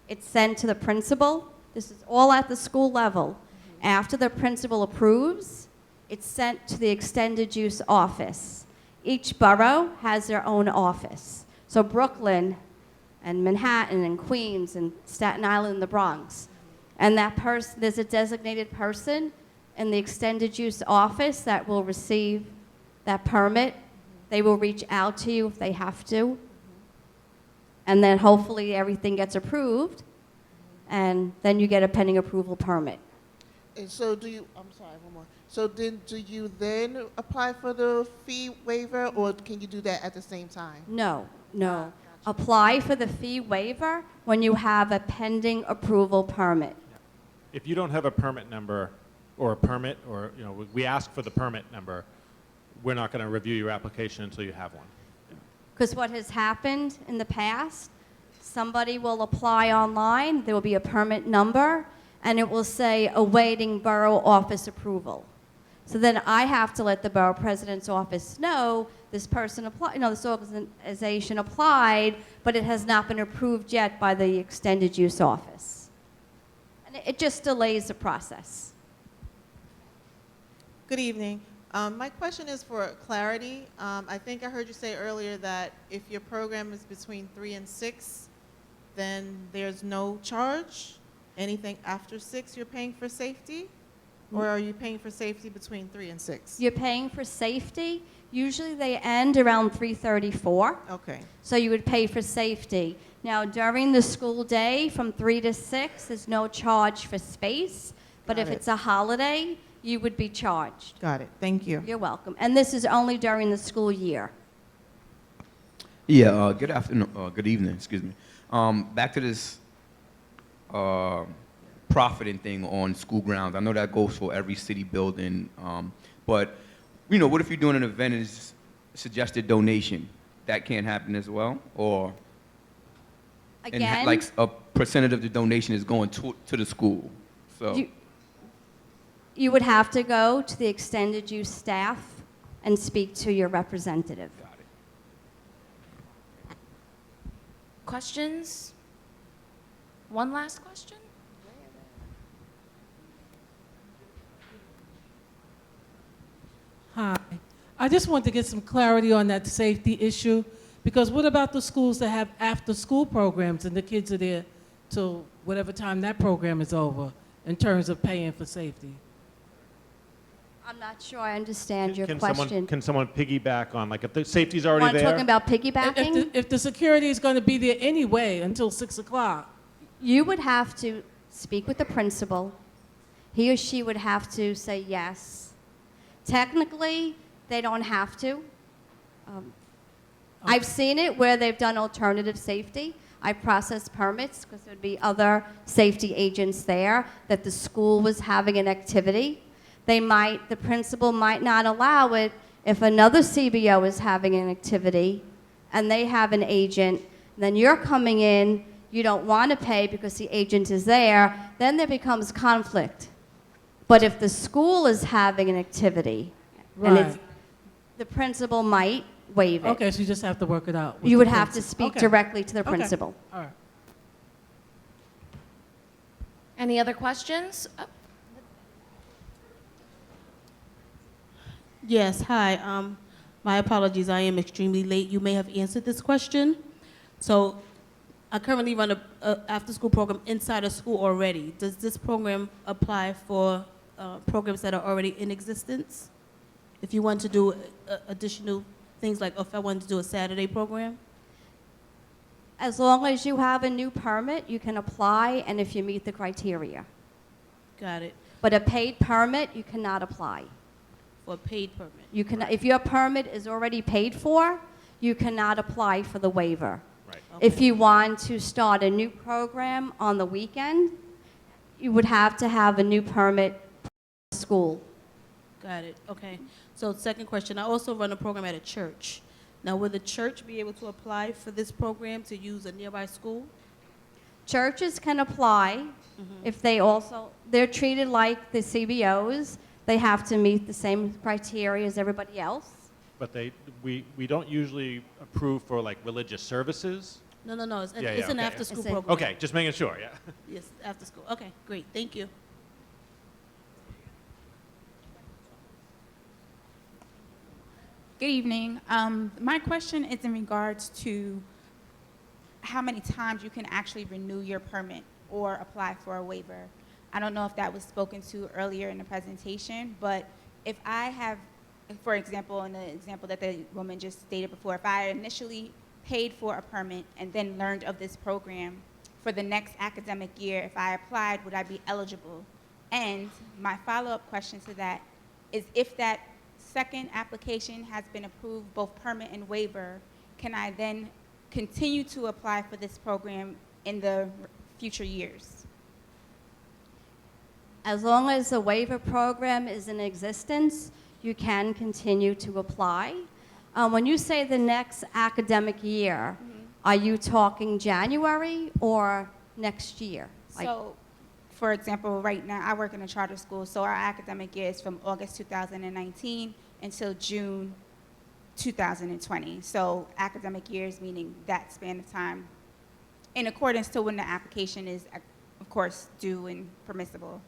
It's sent to the principal. This is all at the school level. After the principal approves, it's sent to the extended use office. Each borough has their own office. So Brooklyn and Manhattan and Queens and Staten Island and the Bronx. And that person, there's a designated person in the extended use office that will receive that permit. They will reach out to you if they have to. And then hopefully everything gets approved, and then you get a pending approval permit. And so do you, I'm sorry, one more. So then do you then apply for the fee waiver, or can you do that at the same time? No, no. Apply for the fee waiver when you have a pending approval permit. If you don't have a permit number or a permit, or we ask for the permit number, we're not going to review your application until you have one. Because what has happened in the past, somebody will apply online, there will be a permit number, and it will say awaiting borough office approval. So then I have to let the borough president's office know this person applied, this organization applied, but it has not been approved yet by the extended use office. And it just delays the process. Good evening. My question is for clarity. I think I heard you say earlier that if your program is between 3 and 6, then there's no charge. Anything after 6, you're paying for safety? Or are you paying for safety between 3 and 6? You're paying for safety. Usually they end around 3:34. Okay. So you would pay for safety. Now, during the school day from 3 to 6, there's no charge for space. But if it's a holiday, you would be charged. Got it. Thank you. You're welcome. And this is only during the school year. Yeah, good afternoon, good evening, excuse me. Back to this profiting thing on school grounds. I know that goes for every city building, but what if you're doing an event and it's suggested donation? That can't happen as well? Or Again, like a percentage of the donation is going to the school? So. You would have to go to the extended use staff and speak to your representative. Got it. Questions? One last question? Hi. I just want to get some clarity on that safety issue, because what about the schools that have after-school programs and the kids are there till whatever time that program is over in terms of paying for safety? I'm not sure I understand your Can question. Can someone piggyback on, like, if the safety's already there? Talking about piggybacking? If the security is going to be there anyway until 6 o'clock. You would have to speak with the principal. He or she would have to say yes. Technically, they don't have to. I've seen it where they've done alternative safety. I processed permits because there'd be other safety agents there that the school was having an activity. The principal might not allow it if another CBO is having an activity and they have an agent, then you're coming in, you don't want to pay because the agent is there, then there becomes conflict. But if the school is having an activity, and the principal might waive it. Okay, so you just have to work it out. You would have to speak directly to the principal. All right. Any other questions? Yes, hi. My apologies, I am extremely late. You may have answered this question. So I currently run a after-school program inside a school already. Does this program apply for programs that are already in existence? If you want to do additional things, like if I wanted to do a Saturday program? As long as you have a new permit, you can apply, and if you meet the criteria. Got it. But a paid permit, you cannot apply. For a paid permit? You can, if your permit is already paid for, you cannot apply for the waiver. Right. Okay. If you want to start a new program on the weekend, you would have to have a new permit for school. Got it, okay. So second question, I also run a program at a church. Now, will the church be able to apply for this program to use a nearby school? Churches can apply if they're treated like the CBOs. They have to meet the same criteria as everybody else. But we don't usually approve for, like, religious services. No, no, no, it's Yeah, it's an okay. after-school It's a- program. Okay, just making sure, yeah. Yes, after school. Okay, great, thank you. Good evening. My question is in regards to how many times you can actually renew your permit or apply for a waiver. I don't know if that was spoken to earlier in the presentation, but if I have, for example, in the example that the woman just stated before, if I initially paid for a permit and then learned of this program for the next academic year, if I applied, would I be eligible? And my follow-up question to that is, if that second application has been approved, both permit and waiver, can I then continue to apply for this program in the future years? As long as the waiver program is in existence, you can continue to apply. When you say the next academic year, are you talking January or next year? So, for example, right now, I work in a charter school, so our academic year is from August 2019 until June 2020. So academic years meaning that span of time, in accordance to when the application is, of course, due and permissible.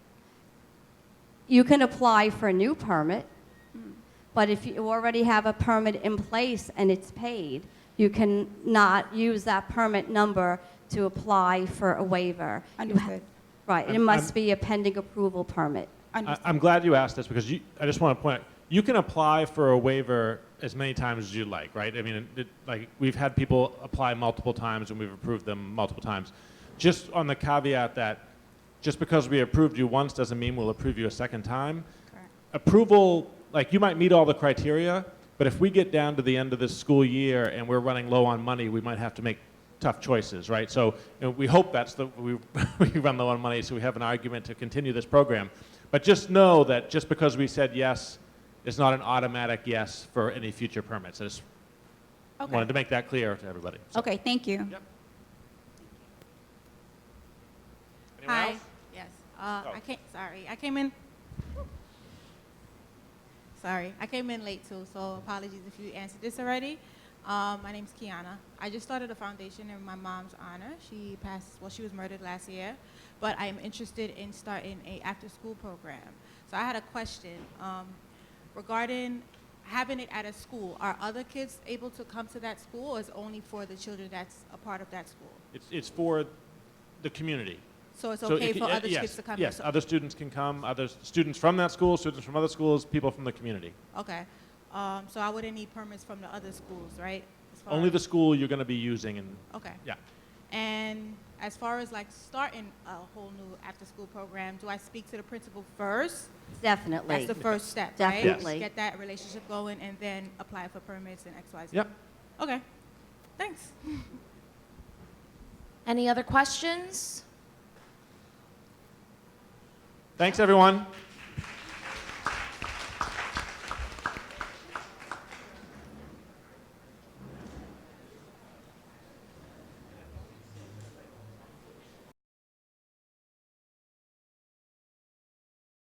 You can apply for a new permit, but if you already have a permit in place and it's paid, you can not use that permit number to apply for a waiver. Understood. Right, it must be a pending approval permit. I'm glad you asked this because I just want to point out, you can apply for a waiver as many times as you like, right? I mean, like we've had people apply multiple times and we've approved them multiple times. Just on the caveat that just because we approved you once doesn't mean we'll approve you a second time. Correct. Approval, like you might meet all the criteria, but if we get down to the end of this school year and we're running low on money, we might have to make tough choices, right? So we hope we run low on money so we have an argument to continue this program. But just know that just because we said yes, it's not an automatic yes for any future permits. I just wanted to make that clear to everybody. So. Okay, thank you. Yep. Hi. else? Yes. Oh. I came in. Sorry, I came in late too, so apologies if you answered this already. My name's Kiana. I just started a foundation in my mom's honor. She passed, well, she was murdered last year, but I am interested in starting a after-school program. So I had a question regarding having it at a school. Are other kids able to come to that school, or is it only for the children that's a part of that school? It's for the community. So it's okay for other yes, kids to come? Yes, other students can come, other students from that school, students from other schools, people from the community. Okay. So I wouldn't need permits from the other schools, right? As far Only as- the school you're going to be using. And Okay. Yeah. And as far as like starting a whole new after-school program, do I speak to the principal first? Definitely. That's the first step, Definitely. right? Get that relationship going and then apply for permits and XYZ. Yep. Okay. Thanks. Any other questions? Thanks, everyone.